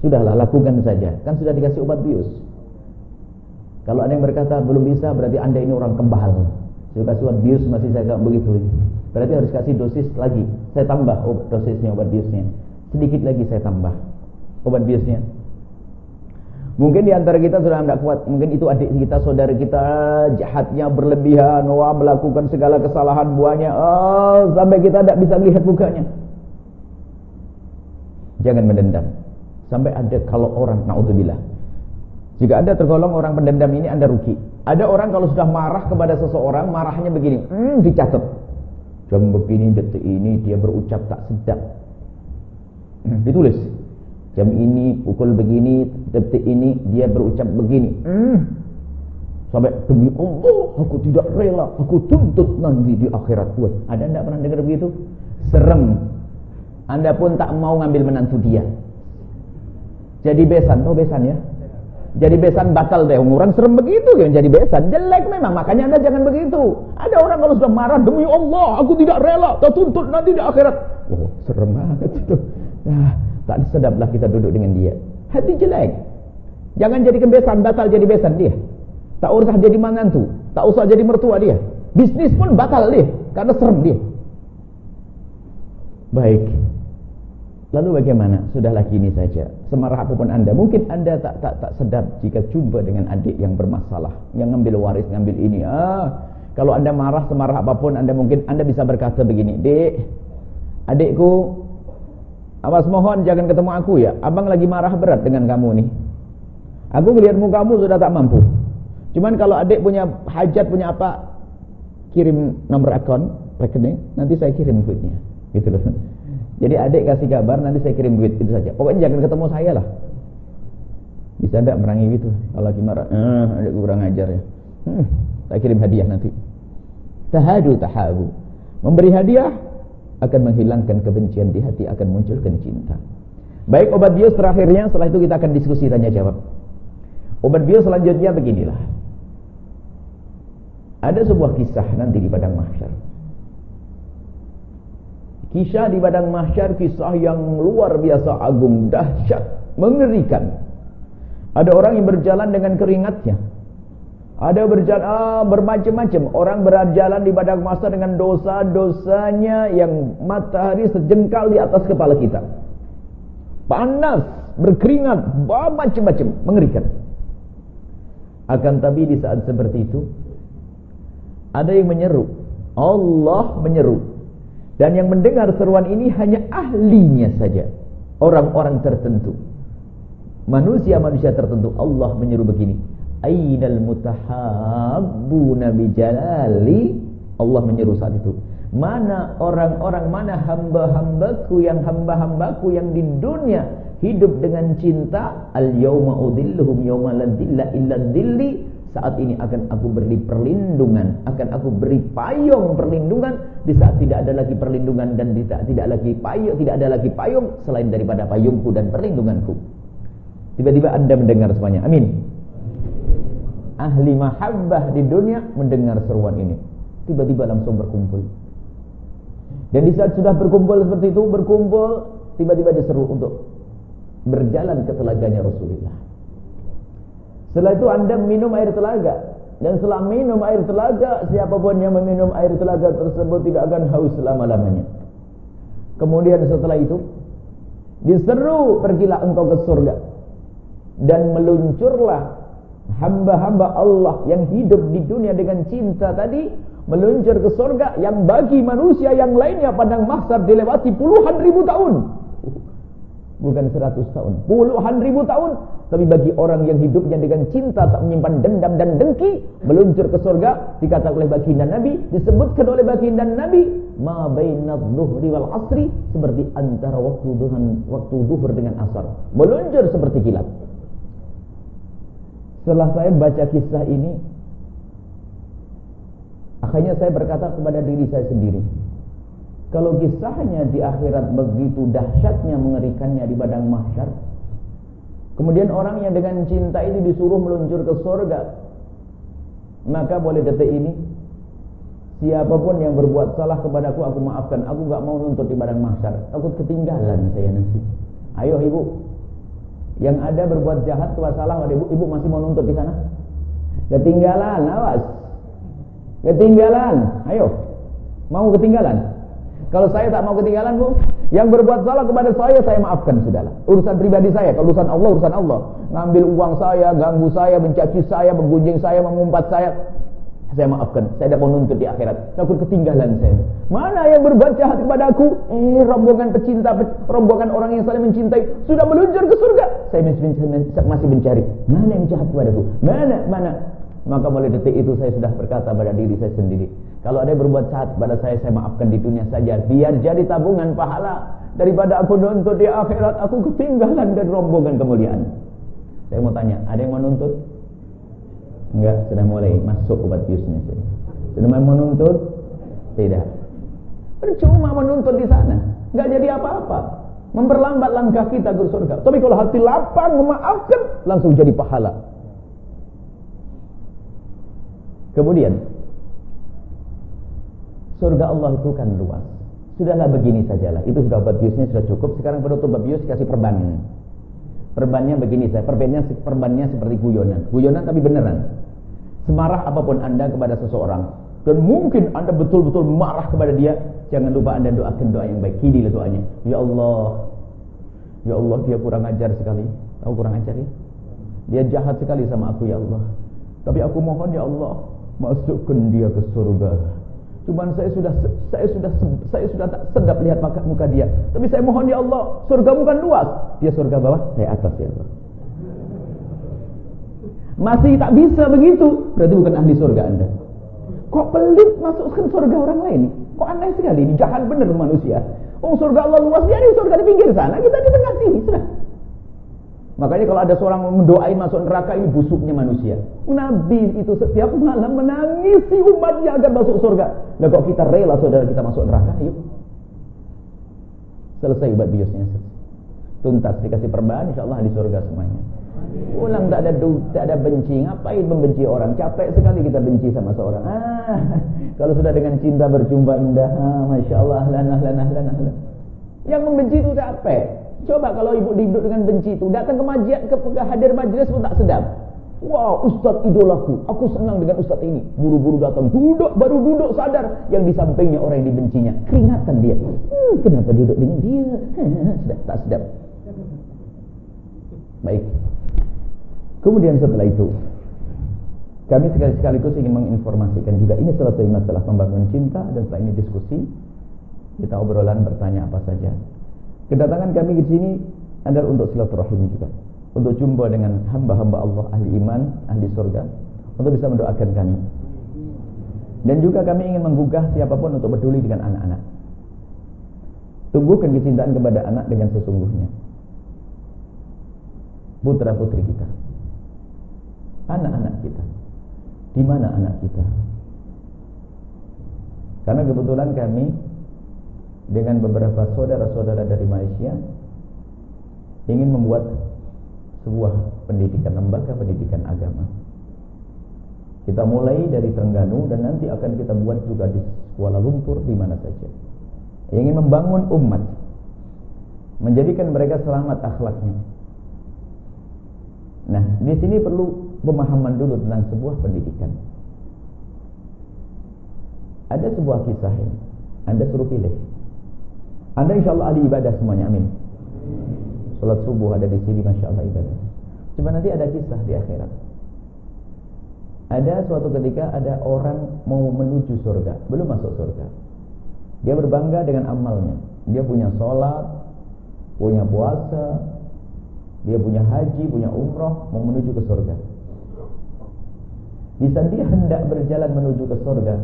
Sudahlah, lakukan saja. Kan sudah dikasih obat bius. Kalau ada yang berkata belum bisa, berarti anda ini orang kebal. Sudah kasih obat bius masih saya tak begitu. Berarti harus kasih dosis lagi. Saya tambah dosisnya obat biusnya. Sedikit lagi saya tambah obat biusnya. Mungkin di antara kita sudah tidak kuat. Mungkin itu adik kita, saudara kita, jahatnya berlebihan, melakukan segala kesalahan buahnya, sampai kita tidak bisa melihat mukanya. Jangan mendendam. Sampai ada kalau orang, naudzubillah, Jika Anda tergolong orang pendendam ini, Anda rugi. Ada orang kalau sudah marah kepada seseorang, marahnya begini, dicatat. Jam begini, detik ini dia berucap tak sedap. Ditulis. Jam ini, pukul begini, detik ini dia berucap begini. Sampai demi Allah, aku tidak rela, aku tuntut nanti di akhirat. Ada enggak pernah dengar begitu? Serem. Anda pun tak mau ngambil menantu dia. Jadi besan, tahu besan ya? Jadi besan batal deh, orang serem begitu kan, jadi besan, jelek memang, makanya Anda jangan begitu. Ada orang kalau sudah marah, demi Allah, aku tidak rela, tak tuntut nanti di akhirat. Serem banget itu. Tak sedaplah kita duduk dengan dia. Hati jelek. Jangan jadikan besan, batal jadi besan dia. Tak usah jadi menantu, tak usah jadi mertua dia. Bisnis pun batal dia, karena serem dia. Baik. Lalu bagaimana? Sudahlah gini saja. Semarah apapun Anda, mungkin Anda tak sedap jika jumpa dengan adik yang bermasalah, yang ngambil waris, ngambil ini. Kalau Anda marah semarah apapun, Anda bisa berkata begini, "Dek, adikku, awas mohon jangan ketemu aku ya. Abang lagi marah berat dengan kamu nih. Aku melihat mukamu sudah tak mampu. Cuman kalau adik punya hajat, punya apa, kirim nomor akun, rekening, nanti saya kirim duitnya." Gitu loh. Jadi adik kasih kabar, nanti saya kirim duit, itu saja. Pokoknya jangan ketemu saya lah. Bisa enggak merangi gitu? Kalau lagi marah, adik kurang ajar ya. Saya kirim hadiah nanti. Tahabu. Memberi hadiah akan menghilangkan kebencian di hati, akan munculkan cinta. Baik, obat bius terakhirnya, setelah itu kita akan diskusi tanya jawab. Obat bius selanjutnya beginilah. Ada sebuah kisah nanti di padang mahsyar. Kisah di padang mahsyar, kisah yang luar biasa agung, dahsyat, mengerikan. Ada orang yang berjalan dengan keringatnya. Ada berjalan bermacam-macam. Orang berjalan di padang mahsyar dengan dosa-dosanya yang matahari sejengkal di atas kepala kita. Panas, berkeringat, macam-macam, mengerikan. Akan tapi di saat seperti itu, ada yang menyeru. Allah menyeru. Dan yang mendengar seruan ini hanya ahlinya saja, orang-orang tertentu, manusia-manusia tertentu. Allah menyeru begini, Ainal mutahabbuna bijalali. Allah menyeru saat itu, mana orang-orang, mana hamba-hambaku yang di dunia hidup dengan cinta. Al-yawma udhilluhum yawma la dhilla illa dhilli. Saat ini akan aku beri perlindungan, akan aku beri payung perlindungan di saat tidak ada lagi perlindungan dan tidak ada lagi payung selain daripada payungku dan perlindunganku. Tiba-tiba Anda mendengar semuanya. Amin. Ahli mahabbah di dunia mendengar seruan ini. Tiba-tiba langsung berkumpul. Dan di saat sudah berkumpul seperti itu, tiba-tiba diseru untuk berjalan ke telaganya Rasulullah. Setelah itu Anda minum air telaga. Dan setelah minum air telaga, siapapun yang meminum air telaga tersebut tidak akan haus selama-lamanya. Kemudian setelah itu diseru, pergilah engkau ke surga. Dan meluncurlah hamba-hamba Allah yang hidup di dunia dengan cinta tadi, meluncur ke surga yang bagi manusia yang lainnya padang mahsyar dilewati puluhan ribu tahun. Bukan 100 tahun, puluhan ribu tahun. Tapi bagi orang yang hidupnya dengan cinta, tak menyimpan dendam dan dengki, meluncur ke surga. Dikatakan oleh baginda Nabi, disebutkan oleh baginda Nabi, ma bainadh dhuhri wal asri, seperti antara waktu zuhur dengan asar, meluncur seperti kilat. Setelah saya baca kisah ini, akhirnya saya berkata kepada diri saya sendiri, kalau kisahnya di akhirat begitu dahsyatnya, mengerikannya di padang mahsyar, kemudian orang yang dengan cinta itu disuruh meluncur ke surga, maka boleh detik ini, siapapun yang berbuat salah kepadaku, aku maafkan. Aku gak mau nuntut di padang mahsyar, takut ketinggalan saya nanti. Ayo ibu, yang ada berbuat jahat, buat salah, ibu masih mau nuntut di sana? Ketinggalan, awas. Ketinggalan, ayo. Mau ketinggalan? Kalau saya tak mau ketinggalan, Bu, yang berbuat salah kepada saya maafkan, sudahlah. Urusan pribadi saya. Kalau urusan Allah, urusan Allah. Ngambil uang saya, ganggu saya, mencaci saya, menggunjing saya, mengumpat saya, saya maafkan, saya tidak mau nuntut di akhirat. Takut ketinggalan saya. Mana yang berbuat jahat kepada aku? Rombongan pecinta, rombongan orang yang saling mencintai sudah meluncur ke surga. Saya masih mencari. Mana yang jahat kepadaku? Mana? Maka mulai detik itu saya sudah berkata pada diri saya sendiri, kalau ada yang berbuat jahat kepada saya maafkan di dunia saja, biar jadi tabungan pahala. Daripada aku nuntut di akhirat, aku ketinggalan dari rombongan kemuliaan. Saya mau tanya, ada yang mau nuntut? Enggak, sudah mulai masuk obat biusnya. Sudah mau menuntut? Tidak. Percuma menuntut di sana, enggak jadi apa-apa. Memperlambat langkah kita ke surga. Tapi kalau hati lapang memaafkan, langsung jadi pahala. Kemudian surga Allah itu kan luas. Sudahlah begini sajalah. Itu sudah obat biusnya sudah cukup. Sekarang penutup obat bius kasih perban. Perbannya begini saja. Perbannya seperti guyonan. Guyonan tapi beneran. Semarah apapun Anda kepada seseorang, dan mungkin Anda betul-betul marah kepada dia, jangan lupa Anda doakan doa yang baik. Ginilah doanya. Ya Allah, dia kurang ajar sekali. Tahu kurang ajar ya? Dia jahat sekali sama aku ya Allah. Tapi aku mohon ya Allah, masukkan dia ke surga. Cuman saya sudah tak sedap lihat muka dia. Tapi saya mohon ya Allah, surgamu kan luas. Dia surga bawah, saya atas ya Allah. Masih tak bisa begitu, berarti bukan ahli surga Anda. Kok pelit masukkan surga orang lain? Kok aneh sekali ini, jahat benar manusia. Surga Allah luas, dia di surga di pinggir sana, kita di tengah sini, sudah. Makanya kalau ada seorang mendoai masuk neraka, ini busuknya manusia. Nabi itu setiap malam menangisi umatnya agar masuk surga. Nah kok kita rela saudara kita masuk neraka, yuk. Selesai obat biusnya. Tuntas, dikasih perban, insyaAllah di surga semuanya. Pulang tak ada benci. Ngapain membenci orang? Capek sekali kita benci sama seorang. Kalau sudah dengan cinta berjumpa indah, Masya Allah, lanah. Yang membenci itu capek. Coba kalau ibu hidup dengan benci itu, datang ke hadir majelis pun tak sedap. Wow, ustaz idolaku, aku senang dengan ustaz ini. Buru-buru datang, baru duduk sadar yang di sampingnya orang yang dibencinya. Keringatan dia. Kenapa duduk dengan dia? Sedap, tak sedap. Baik. Kemudian setelah itu, kami sekaligus ingin menginformasikan juga, ini selesai masalah pembangunan cinta, dan setelah ini diskusi, kita obrolan, bertanya apa saja. Kedatangan kami di sini adalah untuk silaturahim juga, untuk jumpa dengan hamba-hamba Allah, ahli iman, ahli surga, untuk bisa mendoakan kami. Dan juga kami ingin menggugah siapapun untuk peduli dengan anak-anak. Tumbuhkan kecintaan kepada anak dengan sesungguhnya. Putra-putri kita, anak-anak kita, di mana anak kita? Karena kebetulan kami dengan beberapa saudara-saudara dari Malaysia ingin membuat sebuah pendidikan, lembaga pendidikan agama. Kita mulai dari Terengganu dan nanti akan kita buat juga di Kuala Lumpur, di mana saja. Ingin membangun umat, menjadikan mereka selamat akhlaknya. Nah, di sini perlu pemahaman dulu tentang sebuah pendidikan. Ada sebuah kisah ini, Anda suruh pilih. Anda insya Allah ahli ibadah semuanya, amin. Salat subuh ada di sini, masya Allah ibadah. Cuma nanti ada kisah di akhirat. Ada suatu ketika ada orang mau menuju surga, belum masuk surga. Dia berbangga dengan amalnya. Dia punya sholat, punya puasa, dia punya haji, punya umrah, mau menuju ke surga. Di saat dia hendak berjalan menuju ke surga,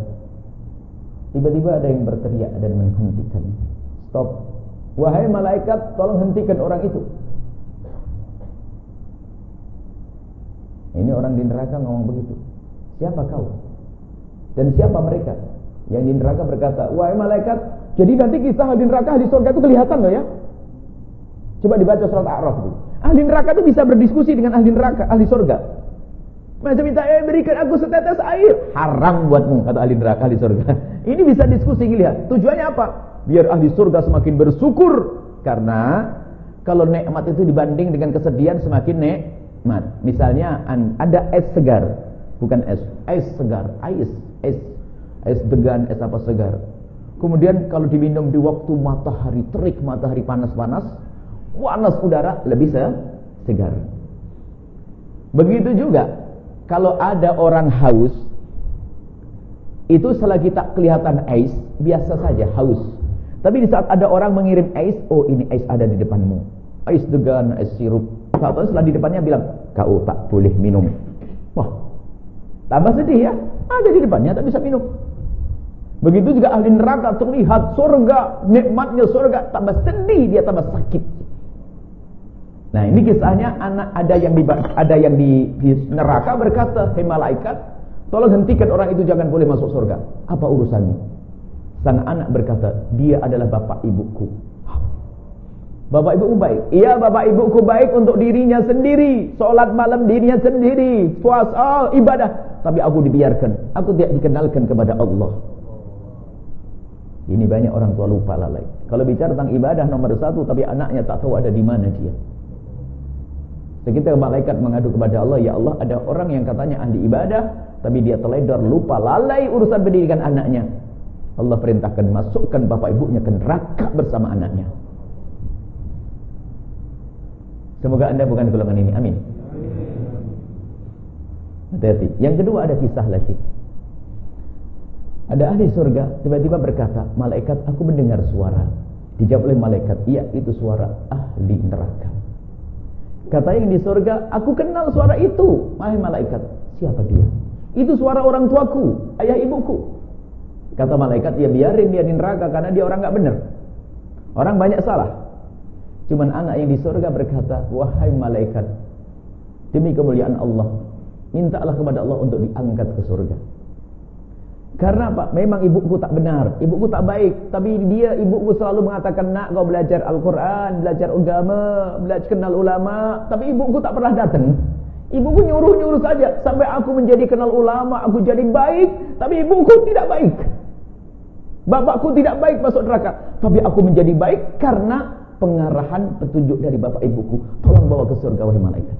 tiba-tiba ada yang berteriak dan menghentikan. Stop. Wahai malaikat, tolong hentikan orang itu. Ini orang di neraka ngomong begitu. Siapa kau? Dan siapa mereka? Yang di neraka berkata, wahai malaikat, jadi nanti kisah di neraka di surga itu kelihatan loh ya. Coba dibaca surat A'raf itu. Ahli neraka itu bisa berdiskusi dengan ahli neraka, ahli surga. Macam minta, berikan aku setetes air. Haram buatmu, kata ahli neraka, ahli surga. Ini bisa diskusi, lihat. Tujuannya apa? Biar ahli surga semakin bersyukur. Karena kalau nikmat itu dibanding dengan kesedihan semakin nikmat. Misalnya ada es segar, bukan es segar, es degan, es apa segar. Kemudian kalau diminum di waktu matahari terik, matahari panas udara, lebih segar. Begitu juga kalau ada orang haus, itu selagi tak kelihatan ais, biasa saja, haus. Tapi di saat ada orang mengirim ais, oh ini ais ada di depanmu, ais degan, ais sirup. Tahu setelah di depannya bilang, kau tak boleh minum. Wah, tambah sedih ya, ada di depannya tak bisa minum. Begitu juga ahli neraka terlihat surga, nikmatnya surga, tambah sedih dia, tambah sakit. Nah ini kisahnya ada yang di neraka berkata, hei malaikat, tolong hentikan orang itu, jangan boleh masuk surga. Apa urusanmu? Sang anak berkata, dia adalah bapak ibuku. Bapak ibuku baik? Iya, bapak ibuku baik untuk dirinya sendiri, sholat malam dirinya sendiri, puasa, ibadah, tapi aku dibiarkan, aku tidak dikenalkan kepada Allah. Ini banyak orang tua lupa, lalai. Kalau bicara tentang ibadah nomor 1, tapi anaknya tak tahu ada di mana dia. Sekitar malaikat mengadu kepada Allah, ya Allah, ada orang yang katanya ahli ibadah, tapi dia teledor, lupa, lalai urusan pendidikan anaknya. Allah perintahkan masukkan bapak ibunya ke neraka bersama anaknya. Semoga anda bukan golongan ini, amin. Hati-hati. Yang kedua ada kisah lagi. Ada ahli surga tiba-tiba berkata, malaikat, aku mendengar suara. Dijawab oleh malaikat, iya itu suara ahli neraka. Kata yang di surga, aku kenal suara itu. Wahai malaikat, siapa dia? Itu suara orang tuaku, ayah ibuku. Kata malaikat, ya biarin dia di neraka karena dia orang gak benar. Orang banyak salah. Cuman anak yang di surga berkata, wahai malaikat, demi kemuliaan Allah, mintalah kepada Allah untuk diangkat ke surga. Karena apa? Memang ibuku tak benar, ibuku tak baik, tapi ibuku selalu mengatakan, nak kau belajar Al-Quran, belajar agama, belajar kenal ulama, tapi ibuku tak pernah datang. Ibuku nyuruh-nyuruh saja sampai aku menjadi kenal ulama, aku jadi baik, tapi ibuku tidak baik. Bapakku tidak baik masuk neraka, tapi aku menjadi baik karena pengarahan petunjuk dari bapak ibuku. Tolong bawa ke surga wahai malaikat.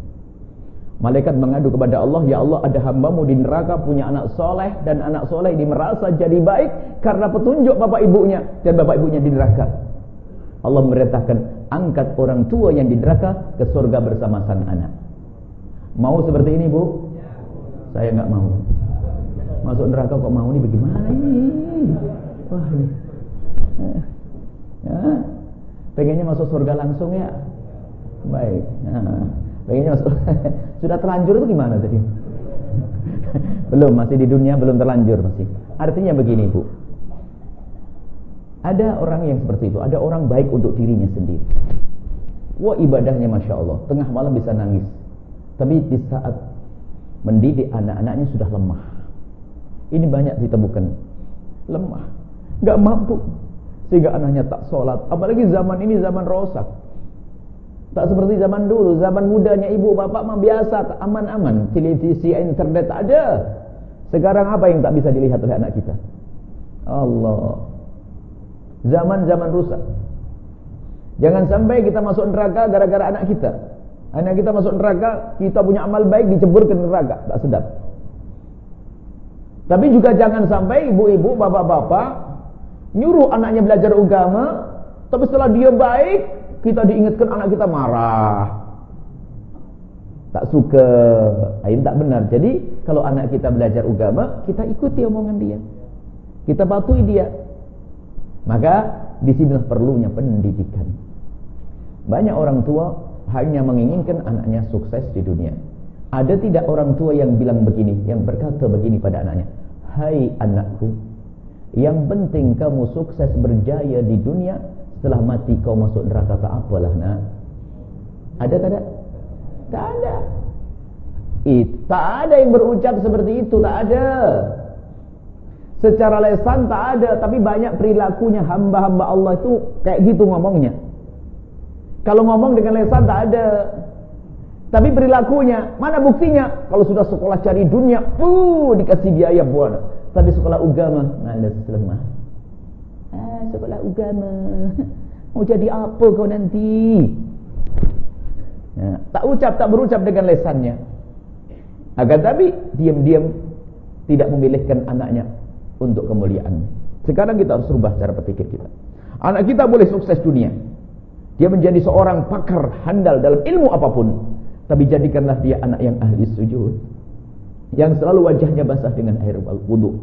Malaikat mengadu kepada Allah, ya Allah, ada hambamu di neraka punya anak soleh, dan anak soleh ini merasa jadi baik karena petunjuk bapak ibunya, dan bapak ibunya di neraka. Allah memerintahkan, angkat orang tua yang di neraka ke surga bersama sang anak. Mau seperti ini, Bu? Saya nggak mau. Masuk neraka kok mau, nih bagaimana ini? Wah ini. Pengennya masuk surga langsung ya? Baik. Pengennya masuk. Sudah terlanjur itu gimana tadi? Belum, masih di dunia belum terlanjur masih. Artinya begini, Bu. Ada orang yang seperti itu, ada orang baik untuk dirinya sendiri. Wah, ibadahnya Masya Allah, tengah malam bisa nangis. Tapi di saat mendidik anak-anaknya sudah lemah. Ini banyak ditemukan. Lemah, gak mampu, sehingga anaknya tak sholat. Apalagi zaman ini zaman rosak. Tak seperti zaman dulu, zaman mudanya ibu bapak mah biasa, aman-aman. Televisi, internet tak ada. Sekarang apa yang tak bisa dilihat oleh anak kita? Allah. Zaman-zaman rusak. Jangan sampai kita masuk neraka gara-gara anak kita. Anak kita masuk neraka, kita punya amal baik dicebur ke neraka, tak sedap. Tapi juga jangan sampai ibu-ibu, bapak-bapak nyuruh anaknya belajar agama, tapi setelah dia baik, kita diingatkan anak kita marah, tak suka. Ini tak benar. Jadi kalau anak kita belajar agama, kita ikuti omongan dia, kita patuhi dia. Maka disinilah perlunya pendidikan. Banyak orang tua hanya menginginkan anaknya sukses di dunia. Ada tidak orang tua yang bilang begini, yang berkata begini pada anaknya, hai anakku, yang penting kamu sukses berjaya di dunia, setelah mati kau masuk neraka tak apalah nak. Ada tak ada? Tak ada. Tak ada yang berucap seperti itu, tak ada. Secara lesan tak ada, tapi banyak perilakunya hamba-hamba Allah itu kayak gitu ngomongnya. Kalau ngomong dengan lesan tak ada, tapi perilakunya, mana buktinya? Kalau sudah sekolah cari dunia, dikasih biaya buat. Tapi sekolah agama, malas lemah. Sekolah agama, mau jadi apa kau nanti? Tak berucap dengan lesannya. Akan tapi diam-diam tidak memilihkan anaknya untuk kemuliaan. Sekarang kita harus rubah cara berpikir kita. Anak kita boleh sukses dunia, dia menjadi seorang pakar handal dalam ilmu apapun, tapi jadikanlah dia anak yang ahli sujud, yang selalu wajahnya basah dengan air wudu,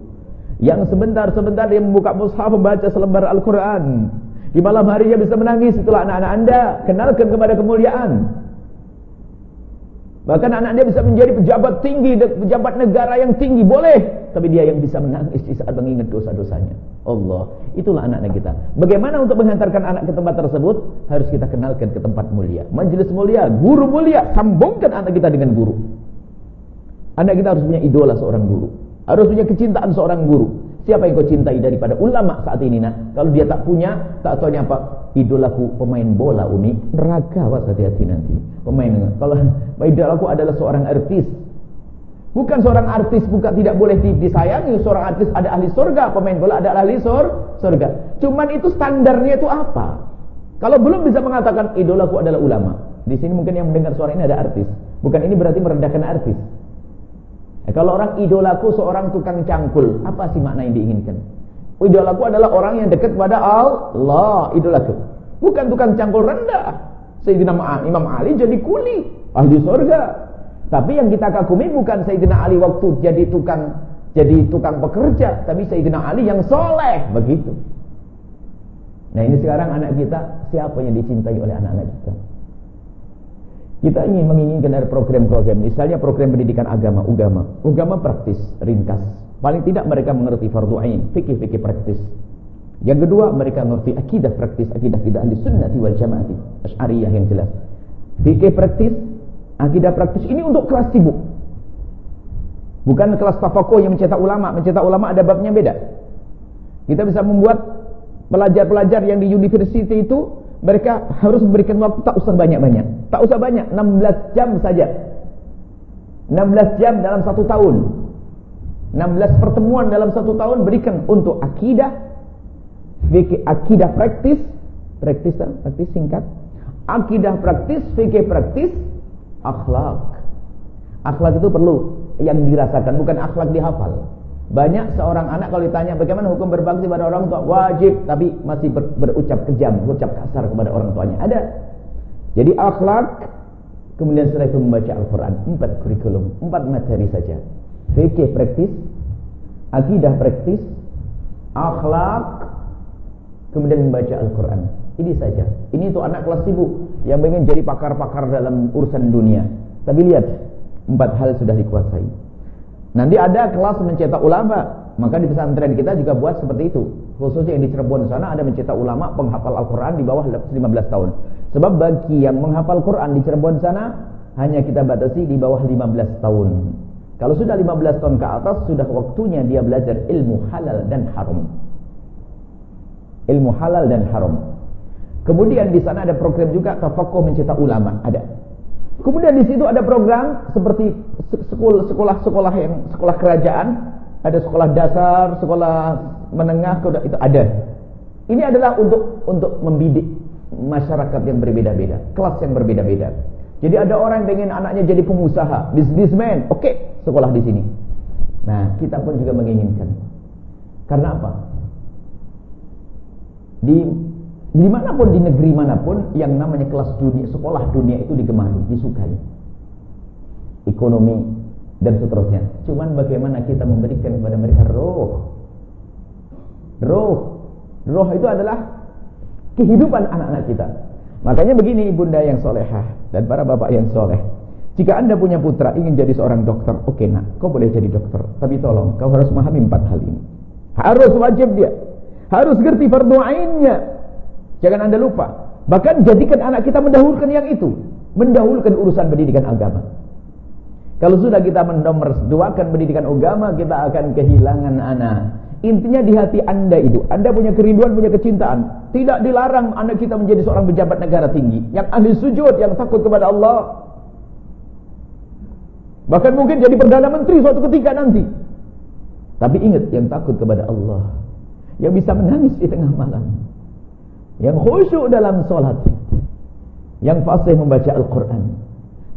Yang sebentar-sebentar dia membuka mushaf membaca selembar Al-Quran. Di malam hari dia bisa menangis, itulah anak-anak Anda. Kenalkan kepada kemuliaan. Bahkan anak Anda bisa menjadi pejabat tinggi, pejabat negara yang tinggi, boleh. Tapi dia yang bisa menangis di saat mengingat dosa-dosanya. Allah, itulah anak-anak kita. Bagaimana untuk menghantarkan anak ke tempat tersebut? Harus kita kenalkan ke tempat mulia, majelis mulia, guru mulia. Sambungkan anak kita dengan guru. Anak kita harus punya idola seorang guru, harus punya kecintaan seorang guru. Siapa yang kau cintai daripada ulama saat ini, nak? Kalau dia tak punya, tak tahu apa? Idolaku pemain bola, Umi. Neraka, was, hati-hati nanti. Kalau idolaku adalah seorang artis. Bukan seorang artis, bukan tidak boleh disayangi. Seorang artis ada ahli surga, pemain bola ada ahli surga. Cuman itu standarnya itu apa? Kalau belum bisa mengatakan idolaku adalah ulama. Di sini mungkin yang mendengar suara ini ada artis. Bukan ini berarti merendahkan artis. Kalau orang idolaku seorang tukang cangkul, apa sih makna yang diinginkan? Idolaku adalah orang yang dekat kepada Allah, idolaku. Bukan tukang cangkul rendah. Sayyidina Imam Ali jadi kuli, ahli surga. Tapi yang kita kagumi bukan Sayyidina Ali waktu jadi tukang pekerja, tapi Sayyidina Ali yang soleh, begitu. Nah, ini sekarang anak kita, siapa yang dicintai oleh anak-anak kita? Kita menginginkan ada program-program, misalnya program pendidikan agama praktis, ringkas. Paling tidak mereka mengerti fardu ain, fikih praktis. Yang kedua, mereka mengerti akidah praktis, akidah ahli sunnati wal jamaati, Asy'ariyah yang jelas. Fikih praktis, akidah praktis ini untuk kelas sibuk. Bukan kelas tafakuh yang mencetak ulama. Mencetak ulama ada babnya beda. Kita bisa membuat pelajar-pelajar yang di university itu, mereka harus memberikan waktu tak usah banyak-banyak. Tak usah banyak, 16 jam saja. 16 jam dalam 1 tahun. 16 pertemuan dalam 1 tahun berikan untuk akidah, fikih, akidah praktis singkat. Akidah praktis, fikih praktis, akhlak. Akhlak itu perlu yang dirasakan, bukan akhlak dihafal. Banyak seorang anak kalau ditanya bagaimana hukum berbakti pada orang tua, wajib, tapi masih berucap kejam, berucap kasar kepada orang tuanya. Ada. Jadi akhlak, kemudian setelah itu membaca Al-Quran. 4 kurikulum, 4 materi saja. Fikih praktis, akidah praktis, akhlak, kemudian membaca Al-Quran. Ini saja. Ini untuk anak kelas sibuk yang ingin jadi pakar-pakar dalam urusan dunia. Tapi lihat, 4 hal sudah dikuasai. Nanti ada kelas mencetak ulama, maka di pesantren kita juga buat seperti itu. Khususnya yang di Cirebon sana ada mencetak ulama penghafal Al-Quran di bawah 15 tahun. Sebab bagi yang menghafal Quran di Cirebon sana hanya kita batasi di bawah 15 tahun. Kalau sudah 15 tahun ke atas, sudah waktunya dia belajar ilmu halal dan haram. Ilmu halal dan haram. Kemudian di sana ada program juga tafakuh mencetak ulama, ada. Kemudian di situ ada program seperti sekolah kerajaan, ada sekolah dasar, sekolah menengah, itu ada. Ini adalah untuk membidik masyarakat yang berbeda-beda, kelas yang berbeda-beda. Jadi ada orang yang pengen anaknya jadi pengusaha, businessman, oke, sekolah di sini. Nah, kita pun juga menginginkan. Karena apa? Di manapun, di negeri manapun, yang namanya kelas dunia, sekolah dunia itu digemari, disukai. Ekonomi dan seterusnya. Cuman bagaimana kita memberikan kepada mereka roh. Roh itu adalah kehidupan anak-anak kita. Makanya begini, ibunda yang solehah dan para bapak yang soleh. Jika anda punya putra ingin jadi seorang dokter, oke nak, kau boleh jadi dokter. Tapi tolong, kau harus memahami 4 hal ini. Harus wajib dia. Harus ngerti fardu ainnya. Jangan anda lupa. Bahkan jadikan anak kita mendahulukan yang itu. Mendahulukan urusan pendidikan agama. Kalau sudah kita mendoakan pendidikan agama, kita akan kehilangan anak. Intinya di hati anda itu, anda punya kerinduan, punya kecintaan. Tidak dilarang anak kita menjadi seorang pejabat negara tinggi, yang ahli sujud, yang takut kepada Allah. Bahkan mungkin jadi Perdana Menteri suatu ketika nanti. Tapi ingat, yang takut kepada Allah, yang bisa menangis di tengah malam, yang khusyuk dalam sholat, yang fasih membaca Al-Quran,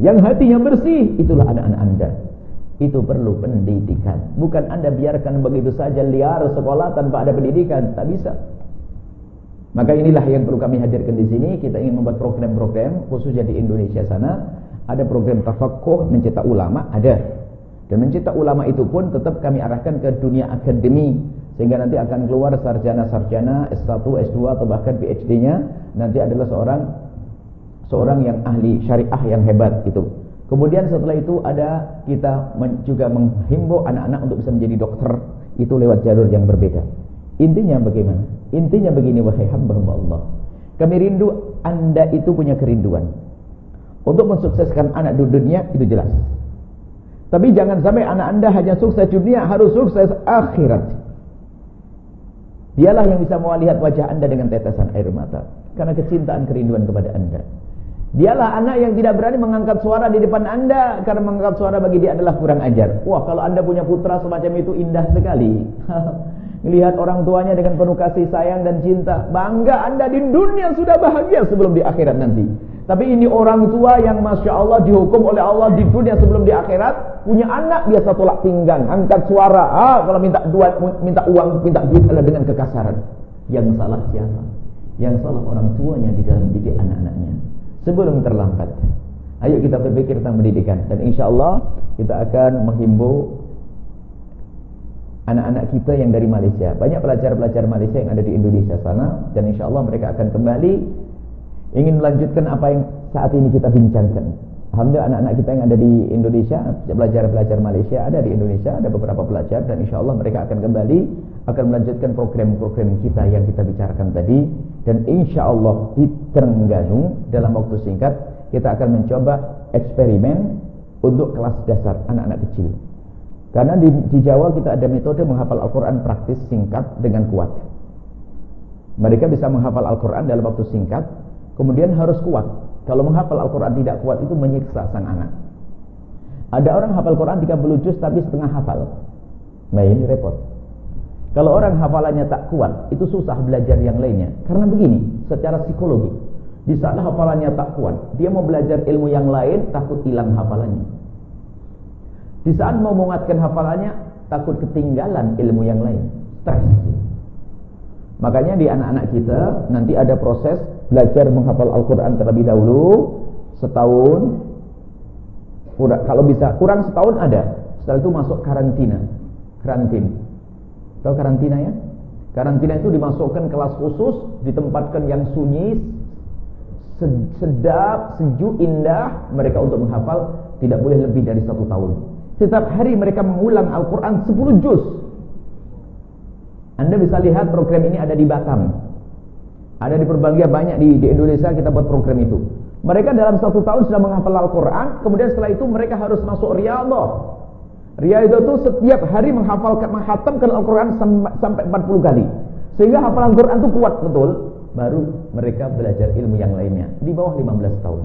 yang hatinya bersih, itulah anak-anak anda. Itu perlu pendidikan. Bukan anda biarkan begitu saja liar sekolah tanpa ada pendidikan. Tak bisa. Maka inilah yang perlu kami hadirkan di sini. Kita ingin membuat program-program, khususnya di Indonesia sana. Ada program tafakuh mencetak ulama, ada. Dan mencetak ulama itu pun tetap kami arahkan ke dunia akademi, sehingga nanti akan keluar sarjana-sarjana S1, S2 atau bahkan PhD-nya nanti adalah seorang yang ahli syariah yang hebat gitu. Kemudian setelah itu kita juga menghimbau anak-anak untuk bisa menjadi dokter, itu lewat jalur yang berbeda. Intinya bagaimana? Intinya begini, wahai hamba-hamba Allah, kami rindu Anda itu punya kerinduan untuk mensukseskan anak di dunia, itu jelas. Tapi jangan sampai anak Anda hanya sukses dunia, harus sukses akhirat. Dialah yang bisa melihat wajah Anda dengan tetesan air mata karena kecintaan kerinduan kepada Anda. Dialah anak yang tidak berani mengangkat suara di depan Anda karena mengangkat suara bagi dia adalah kurang ajar. Wah, kalau Anda punya putra semacam itu indah sekali. Melihat orang tuanya dengan penuh kasih sayang dan cinta, bangga Anda di dunia sudah bahagia sebelum di akhirat nanti. Tapi ini orang tua yang Masya Allah dihukum oleh Allah di dunia sebelum di akhirat, punya anak biasa tolak pinggang, angkat suara, kalau minta uang, minta duit adalah dengan kekasaran. Yang salah siapa? Yang salah orang tuanya di dalam didik anak-anaknya. Sebelum terlambat, ayo kita berpikir tentang pendidikan. Dan insya Allah kita akan menghimbau anak-anak kita yang dari Malaysia. Banyak pelajar-pelajar Malaysia yang ada di Indonesia sana, dan insya Allah mereka akan kembali ingin melanjutkan apa yang saat ini kita bincangkan. Alhamdulillah anak-anak kita yang ada di Indonesia, pelajar-pelajar Malaysia ada di Indonesia, ada beberapa pelajar, dan insya Allah mereka akan kembali, akan melanjutkan program-program kita yang kita bicarakan tadi. Dan insya Allah di Terengganu dalam waktu singkat kita akan mencoba eksperimen untuk kelas dasar anak-anak kecil. Karena di Jawa kita ada metode menghafal Al-Quran praktis singkat dengan kuat. Mereka bisa menghafal Al-Quran dalam waktu singkat, kemudian harus kuat. Kalau menghafal Al-Quran tidak kuat itu menyiksa sang anak. Ada orang hafal Quran 30 juz tapi setengah hafal. Nah ini repot. Kalau orang hafalannya tak kuat, itu susah belajar yang lainnya. Karena begini, secara psikologi, di saat hafalannya tak kuat, dia mau belajar ilmu yang lain, takut hilang hafalannya. Di saat mau menguatkan hafalannya, takut ketinggalan ilmu yang lain. Stres. Makanya di anak-anak kita nanti ada proses belajar menghafal Al-Quran terlebih dahulu, setahun. Kalau bisa kurang setahun ada. Setelah itu masuk karantina. Tahu karantina ya? Karantina itu dimasukkan kelas khusus, ditempatkan yang sunyi, sedap, sejuk, indah. Mereka untuk menghafal tidak boleh lebih dari 1 tahun. Setiap hari mereka mengulang Al-Quran 10 juz. Anda bisa lihat program ini ada di Batam, ada di berbagai banyak di Indonesia kita buat program itu. Mereka dalam 1 tahun sudah menghafal Al-Quran. Kemudian setelah itu mereka harus masuk riyadhah. Riyadhah itu setiap hari menghatamkan Al-Quran sampai 40 kali. Sehingga hafalan Quran itu kuat betul. Baru mereka belajar ilmu yang lainnya di bawah 15 tahun.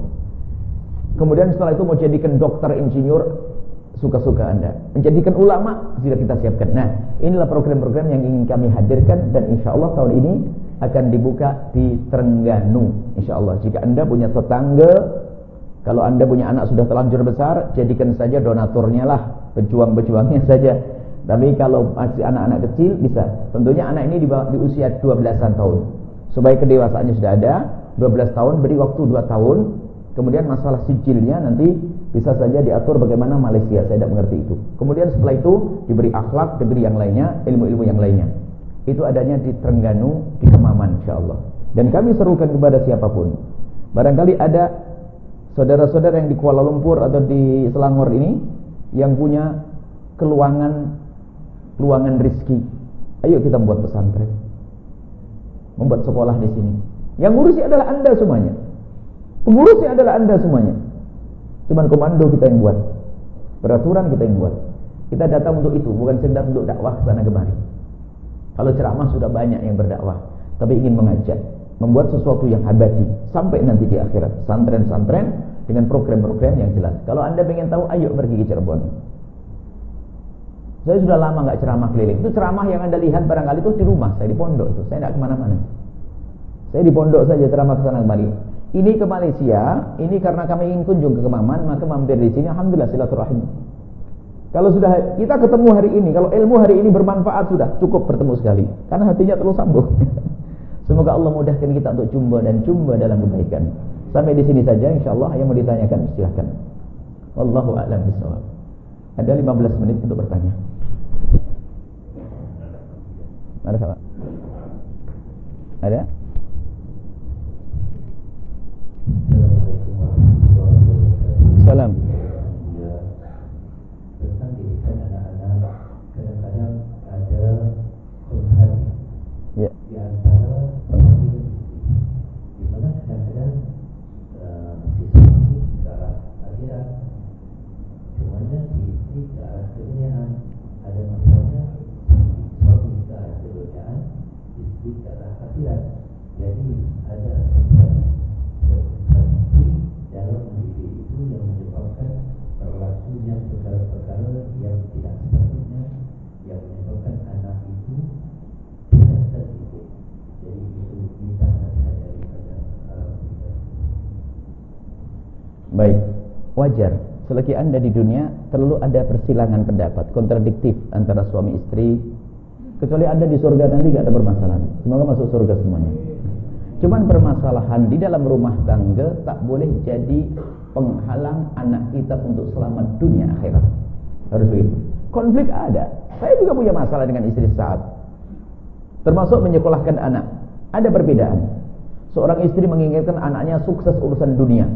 Kemudian setelah itu mau jadikan dokter, insinyur, suka-suka Anda. Menjadikan ulama, sudah kita siapkan. Nah, inilah program-program yang ingin kami hadirkan. Dan insya Allah tahun ini akan dibuka di Terengganu. Insya Allah, jika Anda punya tetangga, kalau Anda punya anak sudah terlanjur besar, jadikan saja donaturnya lah, pejuang-pejuangnya saja. Tapi kalau masih anak-anak kecil, bisa. Tentunya anak ini di usia 12-an tahun. Supaya kedewasaannya sudah ada, 12 tahun, beri waktu 2 tahun. Kemudian masalah sijilnya nanti bisa saja diatur bagaimana Malaysia, saya tidak mengerti itu. Kemudian setelah itu diberi akhlak, diberi yang lainnya, ilmu-ilmu yang lainnya. Itu adanya di Terengganu, di Kemaman insyaAllah. Dan kami serukan kepada siapapun, barangkali ada saudara-saudara yang di Kuala Lumpur atau di Selangor ini yang punya keluangan rizki, ayo kita membuat pesantren, membuat sekolah di sini. Yang ngurusi adalah Anda semuanya, pengurusnya adalah Anda semuanya. Cuman komando kita yang buat, peraturan kita yang buat. Kita datang untuk itu, bukan sekedar untuk dakwah sana kemari. Kalau ceramah sudah banyak yang berdakwah, tapi ingin mengajak, membuat sesuatu yang abadi sampai nanti di akhirat. Santren-santren dengan program-program yang jelas. Kalau Anda ingin tahu, ayo pergi ke Cirebon. Saya sudah lama nggak ceramah keliling. Itu ceramah yang Anda lihat barangkali itu di rumah, saya di pondok itu. Saya tidak kemana-mana. Saya di pondok saja ceramah ke sana kemari. Ini ke Malaysia, ini karena kami ingin kunjung ke Kemaman, maka mampir di sini. Alhamdulillah silaturahim. Kalau sudah kita ketemu hari ini, kalau ilmu hari ini bermanfaat, sudah cukup bertemu sekali. Karena hatinya terus sambung. Semoga Allah mudahkan kita untuk jumpa dan jumpa dalam kebaikan. Sampai di sini saja insyaallah. Yang mau ditanyakan silahkan. Wallahu a'lam bishawab. Ada 15 menit untuk bertanya. Ada Pak? Ada? Salam. Tentang didikan anak-anak, kadang-kadang ada konflik Ya. di antara suami dan istri, di mana kadang-kadang si suami ke arah akhirat, cumanya si istri ke arah keduniaan. Ada masanya si suami ke arah keduniaan, istri ke arah akhirat. Jadi ada konflik dalam diri itu yang menyebabkan berlakunya perkara-perkara yang tidak sepatutnya, yang menyebabkan anak itu tidak terdidik. Jadi itu kita nasihat daripada kita. Baik, wajar. Selagi Anda di dunia, terlalu ada persilangan pendapat, kontradiktif antara suami istri. Kecuali Anda di surga nanti gak ada permasalahan. Semoga masuk surga semuanya. Cuman permasalahan di dalam rumah tangga tak boleh jadi penghalang anak kita untuk selamat dunia akhirat. Harus begitu. Konflik ada. Saya juga punya masalah dengan istri saat, termasuk menyekolahkan anak. Ada perbedaan. Seorang istri menginginkan anaknya sukses urusan dunia.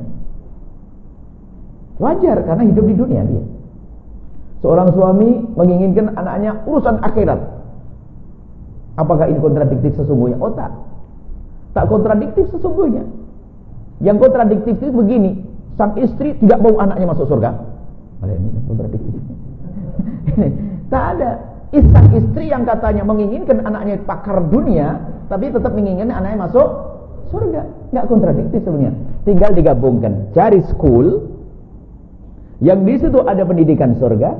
Wajar karena hidup di dunia dia. Seorang suami menginginkan anaknya urusan akhirat. Apakah ini kontradiktif sesungguhnya? Oh tak. Tak kontradiktif sesungguhnya. Yang kontradiktif itu begini, sang istri tidak mau anaknya masuk surga. Malah ini kontradiktif. Tak ada. Sang istri yang katanya menginginkan anaknya pakar dunia, tapi tetap menginginkan anaknya masuk surga. Enggak kontradiktif sebenarnya. Tinggal digabungkan. Cari school yang di situ ada pendidikan surga,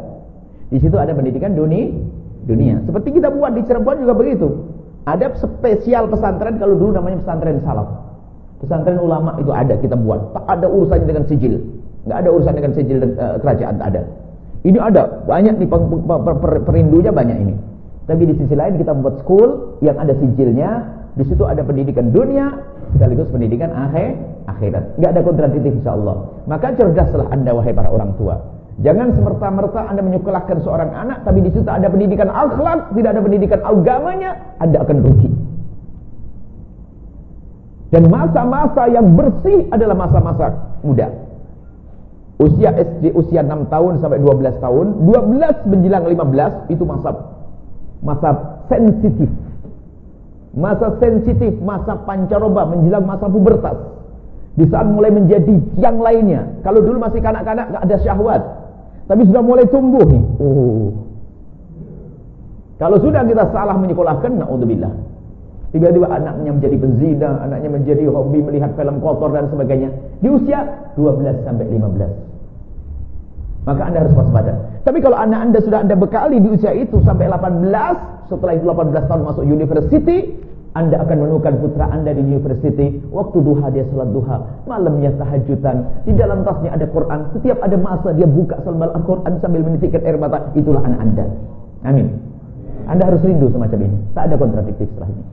di situ ada pendidikan dunia. Seperti kita buat di Cirebon juga begitu. Ada spesial pesantren, kalau dulu namanya pesantren salaf. Pesantren ulama itu ada, kita buat. Tak ada urusannya dengan sijil. Enggak ada urusan dengan sijil kerajaan, tak ada. Ini ada, banyak nih perindunya banyak ini. Tapi di sisi lain kita membuat school yang ada sijilnya, di situ ada pendidikan dunia sekaligus pendidikan akhirat. Enggak ada kontradiktif insyaallah. Maka cerdaslah Anda wahai para orang tua. Jangan semerta-merta Anda menyekolahkan seorang anak tapi di situ ada pendidikan akhlak, tidak ada pendidikan agamanya, Anda akan rugi. Dan masa-masa yang bersih adalah masa-masa muda. Usia SD, usia 6 tahun sampai 12 tahun, 12 menjelang 15 itu masa sensitif. Masa sensitif, masa pancaroba menjelang masa pubertas. Di saat mulai menjadi yang lainnya. Kalau dulu masih kanak-kanak enggak ada syahwat. Tapi sudah mulai tumbuh nih. Kalau sudah kita salah menyekolahkan, naudzubillah. Tiba-tiba anaknya menjadi penzina, anaknya menjadi hobi melihat film kotor dan sebagainya. Di usia 12 sampai 15. Maka Anda harus waspada. Tapi kalau anak Anda sudah Anda bekali di usia itu sampai 18, setelah itu 18 tahun masuk university, Anda akan menemukan putra Anda di university, waktu duha dia salat duha, malamnya tahajudan, di dalam tasnya ada Quran, setiap ada masa dia buka selembal Al-Quran sambil menitikkan air mata. Itulah anak Anda. Amin. Anda harus rindu semacam ini. Tak ada kontradiktif setelah ini.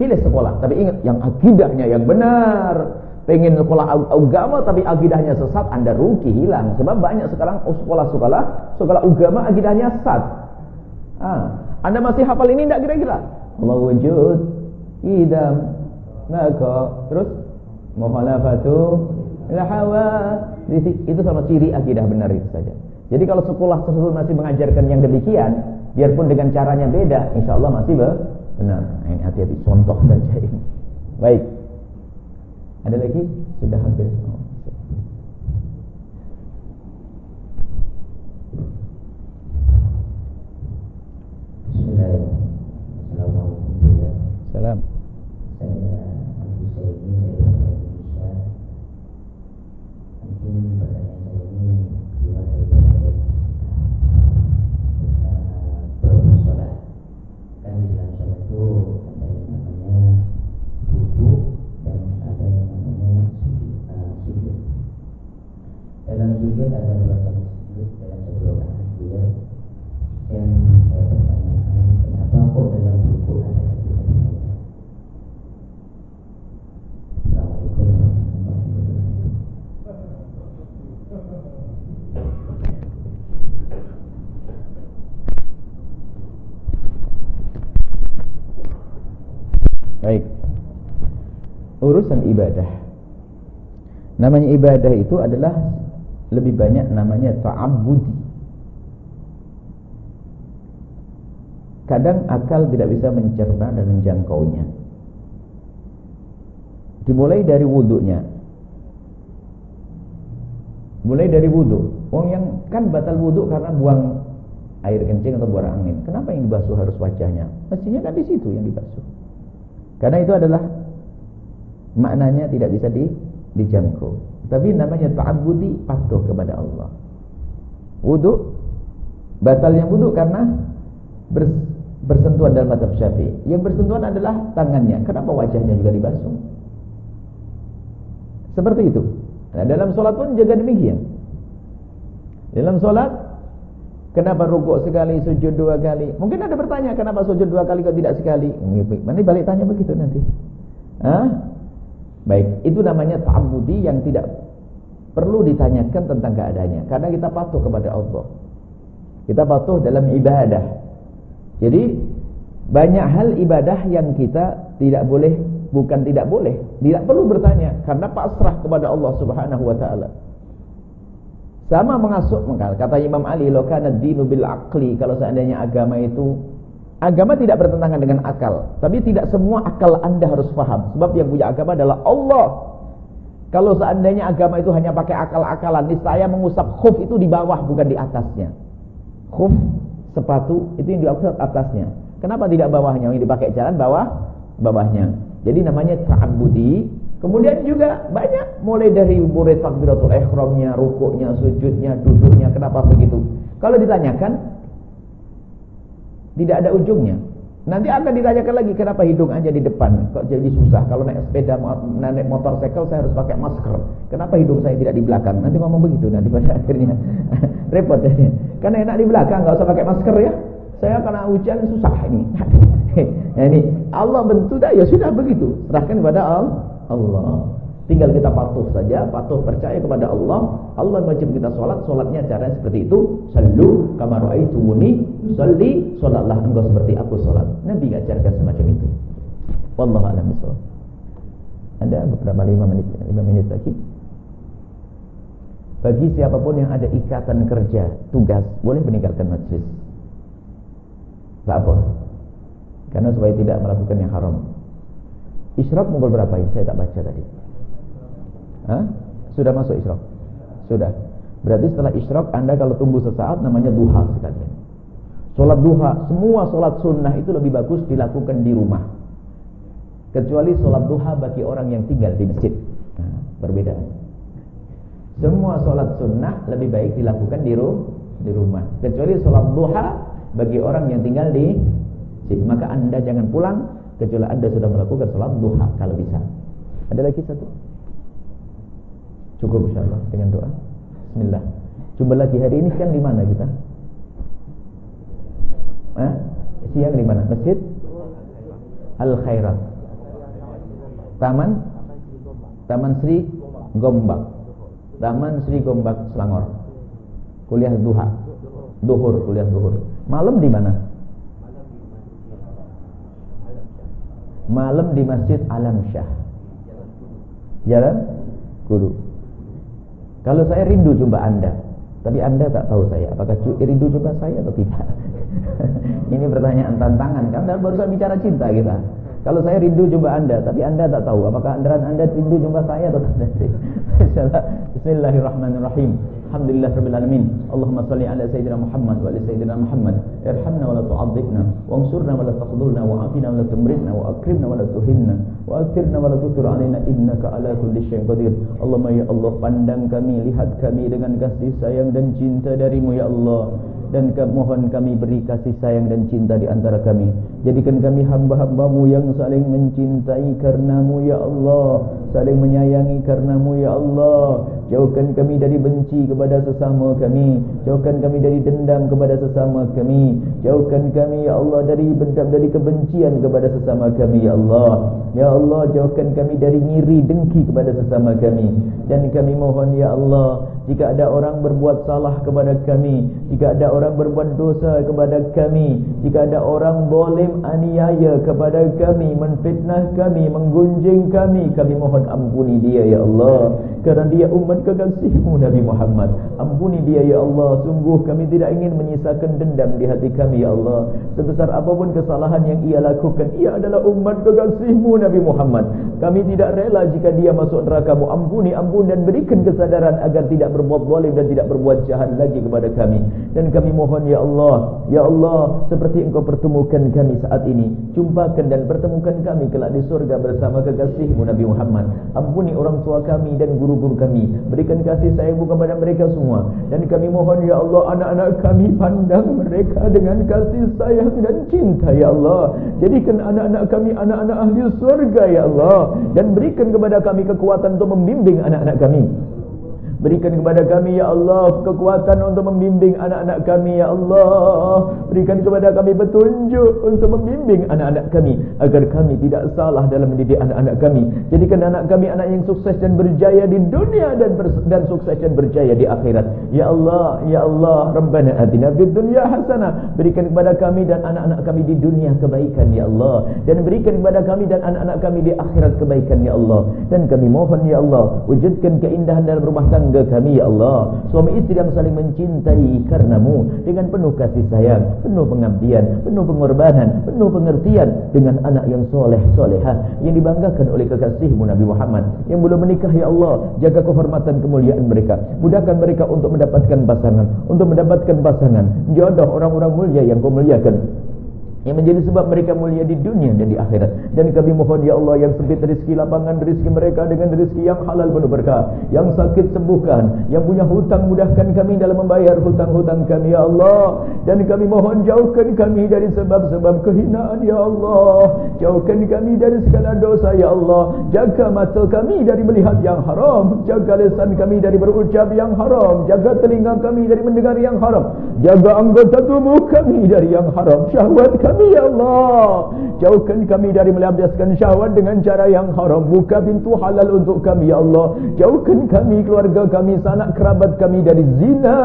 Pilih sekolah, tapi ingat yang akidahnya yang benar. Pengen sekolah agama tapi akidahnya sesat, Anda rugi, hilang. Sebab banyak sekarang sekolah agama akidahnya sesat. Anda masih hafal ini enggak kira-kira? Allah wujud, idam, maka terus mukhalafatu hawa, itu sama ciri akidah benar itu saja. Jadi kalau sekolah tersebut masih mengajarkan yang demikian, biarpun dengan caranya beda, insyaallah masih benar. Ini hati-hati, contoh saja ini. Baik. Ada lagi? Sudah hampir. Bismillahirrahmanirrahim. Salam. Saya Abu Sayyidi dari Indonesia. Mungkin pertanyaan saya ini keluar dari tentang bersolat. Kan di dalam sholat itu ada yang namanya wudu dan ada yang namanya sujud. Baik. Urusan ibadah. Namanya ibadah itu adalah lebih banyak namanya ta'abbudi. Kadang akal tidak bisa mencerna dan menjangkaunya. Dimulai dari wudunya. Mulai dari wudu. Wong yang kan batal wudu karena buang air kencing atau buang angin. Kenapa yang dibasuh harus wajahnya? Mestinya kan di situ yang dibasuh. Karena itu adalah maknanya tidak bisa dijangkau. Tapi namanya ta'abbudi, patuh kepada Allah. Wudu, batalnya wudu karena bersentuhan dalam mazhab Syafi'i. Yang bersentuhan adalah tangannya. Kenapa wajahnya juga dibasuh? Seperti itu. Nah, dalam sholat pun juga demikian. Dalam sholat, kenapa rukuk sekali, sujud 2 kali? Mungkin ada bertanya, kenapa sujud 2 kali kok tidak sekali? Nanti balik tanya begitu nanti. Baik, itu namanya ta'abbudi yang tidak perlu ditanyakan tentang keadaannya. Karena kita patuh kepada Allah. Kita patuh dalam ibadah. Jadi, banyak hal ibadah yang kita tidak boleh, bukan tidak boleh, tidak perlu bertanya. Karena pasrah kepada Allah subhanahu wa ta'ala. Sama mengasuh, kata Imam Ali, "Law kana ad-dinu bil aqli", kalau seandainya agama tidak bertentangan dengan akal, tapi tidak semua akal Anda harus paham, sebab yang punya agama adalah Allah. Kalau seandainya agama itu hanya pakai akal-akalan, niscaya mengusap khuf itu di bawah bukan di atasnya. Khuf, sepatu itu yang di atasnya. Kenapa tidak bawahnya? Yang dipakai jalan bawahnya. Jadi namanya ta'abbudi. Kemudian juga banyak, mulai dari mulai takbiratul ihramnya, rukuknya, sujudnya, duduknya. Kenapa begitu? Kalau ditanyakan, tidak ada ujungnya. Nanti akan ditanyakan lagi, kenapa hidung aja di depan? Kok jadi susah? Kalau naik sepeda, naik motorcycle, saya harus pakai masker. Kenapa hidung saya tidak di belakang? Nanti ngomong begitu, nanti pada akhirnya repot ya. Karena enak di belakang, nggak usah pakai masker ya. Saya karena hujan susah ini. Nah, ini Allah bentuk dah, ya sudah begitu. Serahkan kepada Allah. Tinggal kita patuh saja, patuh percaya kepada Allah. Allah wajib kita sholat, sholatnya caranya seperti itu. Sallu kama ra'aitumuni usalli, sholatlah engkau seperti aku sholat. Nabi ajarkan semacam itu. Wallahu a'lam bishawab. Ada beberapa 5 menit lagi. Bagi siapapun yang ada ikatan kerja, tugas, boleh meninggalkan majlis. Tak apa. Karena supaya tidak melakukan yang haram. Isyraq pukul berapa ini? Saya tak baca tadi. Sudah masuk isyraq? Sudah. Berarti setelah isyraq Anda kalau tunggu sesaat namanya duha sekalian. Sholat duha, semua sholat sunnah itu lebih bagus dilakukan di rumah. Kecuali sholat duha bagi orang yang tinggal di masjid. Perbedaan. Semua sholat sunnah lebih baik dilakukan di rumah. Kecuali sholat duha bagi orang yang tinggal di masjid. Maka Anda jangan pulang kecuali Anda sudah melakukan sholat duha kalau bisa. Ada lagi satu? Cukup insyaallah dengan doa. Bismillah. Jumpa lagi hari ini siang di mana kita? Siang di mana? Masjid Al Khairat. Taman Sri Gombak. Taman Sri Gombak Selangor. Kuliah duha. Kuliah duhur. Malam di mana? Malam di Masjid Alam Syah, Jalan Kudu. Kalau saya rindu jumpa Anda, tapi Anda tak tahu saya, apakah rindu jumpa saya atau tidak? Ini pertanyaan tantangan, kan baru saja bicara cinta kita. Kalau saya rindu jumpa Anda, tapi Anda tak tahu, apakah Anda rindu jumpa saya atau tidak? Bismillahirrahmanirrahim. Alhamdulillah rabbil alamin. Allahumma salli ala sayyidina Muhammad wa ala sayyidina Muhammad. Irhamna wa la tu'adzibna, wa'ansurna wa la taqdulna, wa'afina wa la tumritna, wa akrimna wa la tuhinna, wa athirna wa la tuthir alaina innaka ala kulli syai'in qadir. Allahumma ya Allah, pandang kami, lihat kami dengan kasih sayang dan cinta darimu ya Allah. Dan mohon kami beri kasih sayang dan cinta di antara kami. Jadikan kami hamba-hambamu yang saling mencintai karenamu ya Allah, saling menyayangi karenamu ya Allah. Jauhkan kami dari benci kepada sesama kami. Jauhkan kami dari dendam kepada sesama kami. Jauhkan kami ya Allah dari kebencian kepada sesama kami ya Allah. Ya Allah, jauhkan kami dari ngiri dengki kepada sesama kami. Dan kami mohon ya Allah, jika ada orang berbuat salah kepada kami, jika ada orang berbuat dosa kepada kami, jika ada orang zalim aniaya kepada kami, menfitnah kami, menggunjing kami mohon ampuni dia ya Allah, kerana dia umat kekasihmu Nabi Muhammad. Ampuni dia ya Allah. Sungguh kami tidak ingin menyisakan dendam di hati kami ya Allah. Sebesar apapun kesalahan yang ia lakukan, ia adalah umat kekasihmu Nabi Muhammad. Kami tidak rela jika dia masuk neraka-Mu. Ampuni dan berikan kesadaran agar tidak berbuat zalim dan tidak berbuat jahat lagi kepada kami. Dan kami mohon ya Allah, ya Allah, seperti Engkau pertemukan kami saat ini, jumpakan dan pertemukan kami kelak di surga bersama kekasih-Mu Nabi Muhammad. Ampuni orang tua kami dan guru-guru kami, berikan kasih sayang-Mu kepada mereka semua. Dan kami mohon ya Allah, anak-anak kami pandang mereka dengan kasih sayang dan cinta ya Allah. Jadikan anak-anak kami anak-anak ahli surga ya Allah. Dan berikan kepada kami kekuatan untuk membimbing anak-anak kami. Berikan kepada kami ya Allah kekuatan untuk membimbing anak-anak kami ya Allah. Berikan kepada kami petunjuk untuk membimbing anak-anak kami agar kami tidak salah dalam mendidik anak-anak kami. Jadikan anak kami anak yang sukses dan berjaya di dunia dan sukses dan berjaya di akhirat. Ya Allah, ya Allah, Rabbana atina fid dunya hasanah. Berikan kepada kami dan anak-anak kami di dunia kebaikan ya Allah, dan berikan kepada kami dan anak-anak kami di akhirat kebaikan ya Allah. Dan kami mohon ya Allah, wujudkan keindahan dalam rumah tangga kami ya Allah, suami istri yang saling mencintai karena-Mu dengan penuh kasih sayang, penuh pengabdian, penuh pengorbanan, penuh pengertian, dengan anak yang soleh solehah yang dibanggakan oleh kekasih-Mu Nabi Muhammad. Yang belum menikah ya Allah, jaga kehormatan kemuliaan mereka, mudahkan mereka untuk mendapatkan pasangan, jodoh orang-orang mulia yang Kau muliakan, yang menjadi sebab mereka mulia di dunia dan di akhirat. Dan kami mohon ya Allah, yang sempit rezeki, lapangan rezeki mereka dengan rezeki yang halal penuh berkah. Yang sakit sembuhkan, yang punya hutang mudahkan kami dalam membayar hutang-hutang kami ya Allah. Dan kami mohon jauhkan kami dari sebab-sebab kehinaan ya Allah. Jauhkan kami dari segala dosa ya Allah. Jaga mata kami dari melihat yang haram, jaga lisan kami dari berucap yang haram, jaga telinga kami dari mendengar yang haram, jaga anggota tubuh kami dari yang haram, syahwat kami ya Allah. Jauhkan kami dari melampiaskan syahwat dengan cara yang haram. Buka pintu halal untuk kami ya Allah. Jauhkan kami, keluarga kami, sanak kerabat kami dari zina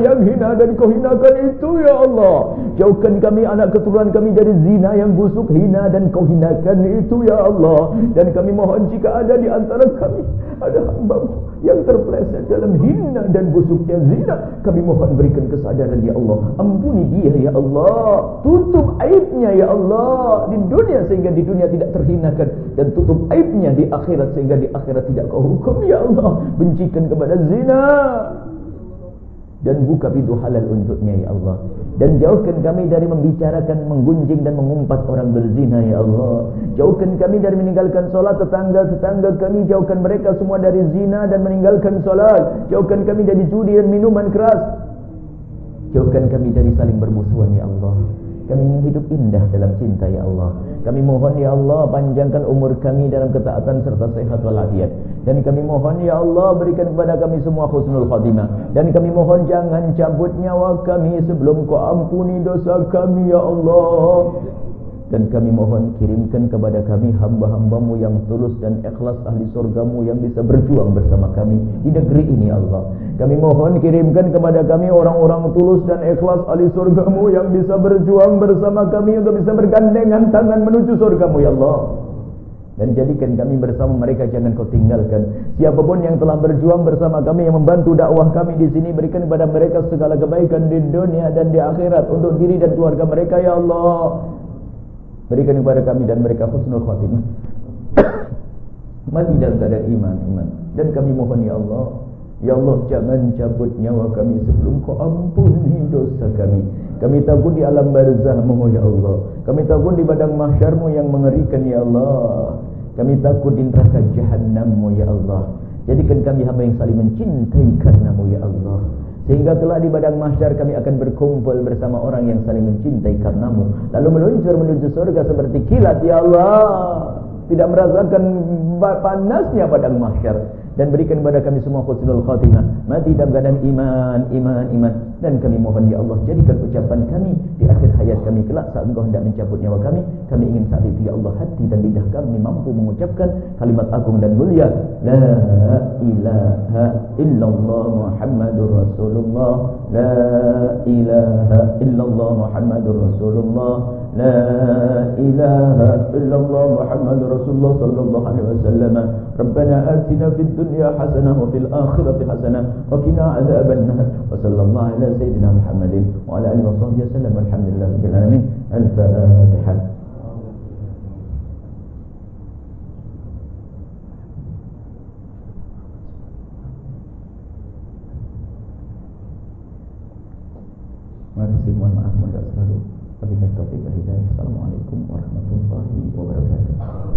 yang hina dan Kau hinakan itu ya Allah. Jauhkan kami, anak keturunan kami dari zina yang busuk, hina dan Kau hinakan itu ya Allah. Dan kami mohon jika ada di antara kami ada hamba-Mu yang terpeleset dalam hina dan busuknya zina, kami mohon berikan kesadaran ya Allah. Ampuni dia ya Allah. Tutup aibnya ya Allah di dunia sehingga di dunia tidak terhinakan, dan tutup aibnya di akhirat sehingga di akhirat tidak Kau hukum ya Allah. Bencikan kepada zina dan buka pintu halal untuknya ya Allah. Dan jauhkan kami dari membicarakan, menggunjing dan mengumpat orang berzina ya Allah. Jauhkan kami dari meninggalkan solat tetangga-tetangga kami. Jauhkan mereka semua dari zina dan meninggalkan solat. Jauhkan kami dari judi dan minuman keras. Jauhkan kami dari saling bermusuhan ya Allah. Kami ingin hidup indah dalam cinta ya Allah. Kami mohon ya Allah, panjangkan umur kami dalam ketaatan serta sehat walafiat. Dan kami mohon ya Allah, berikan kepada kami semua husnul khatimah. Dan kami mohon jangan cabut nyawa kami sebelum Kau ampuni dosa kami ya Allah. Dan kami mohon kirimkan kepada kami hamba-hamba-Mu yang tulus dan ikhlas ahli surga-Mu yang bisa berjuang bersama kami di negeri ini Allah. Kami mohon kirimkan kepada kami orang-orang tulus dan ikhlas ahli surga-Mu yang bisa berjuang bersama kami untuk bisa bergandengan tangan menuju surga-Mu ya Allah. Dan jadikan kami bersama mereka, jangan Kau tinggalkan. Siapapun yang telah berjuang bersama kami, yang membantu dakwah kami di sini, berikan kepada mereka segala kebaikan di dunia dan di akhirat untuk diri dan keluarga mereka ya Allah. Berikan kepada kami dan mereka husnul khatimah, mati dalam keadaan iman. Dan kami mohon ya Allah, jangan cabut nyawa kami sebelum Kau ampuni dosa kami. Kami takut di alam barzah-Mu ya Allah. Kami takut di padang mahsyar-Mu yang mengerikan ya Allah. Kami takut di neraka jahannam-Mu ya Allah. Jadikan kami hamba yang saling mencintai karena-Mu ya Allah, sehingga kelak di padang mahsyar kami akan berkumpul bersama orang yang saling mencintai karena-Mu, lalu meluncur menuju surga seperti kilat ya Allah. Tidak merasakan panasnya padang mahsyar, dan berikan kepada kami semua husnul khatimah, mati dalam keadaan iman. Dan kami mohon ya Allah, jadikan ucapan kami di akhir hayat kami kelak saat Engkau hendak mencabut nyawa kami ingin saat itu ya Allah hati dan lidah kami mampu mengucapkan kalimat agung dan mulia, la ilaha illallah Muhammadur Rasulullah, la ilaha illallah Muhammadur Rasulullah, la ilaha illallah Muhammadur Rasulullah sallallahu alaihi wasallam. Rabbana atina fid dunya hasanah wa fil akhirati hasanah wa qina adzabannar. Wa sallallahu ala sayyidina Muhammadin wa ala alihi wa sahbihi wasallam. Alhamdulillahirabbil alamin. Al-Fatihah. Terima kasih, mohon maaf, mohon doa selalu. Wabillahi taufiq wal hidayah. Assalamualaikum warahmatullahi wabarakatuh.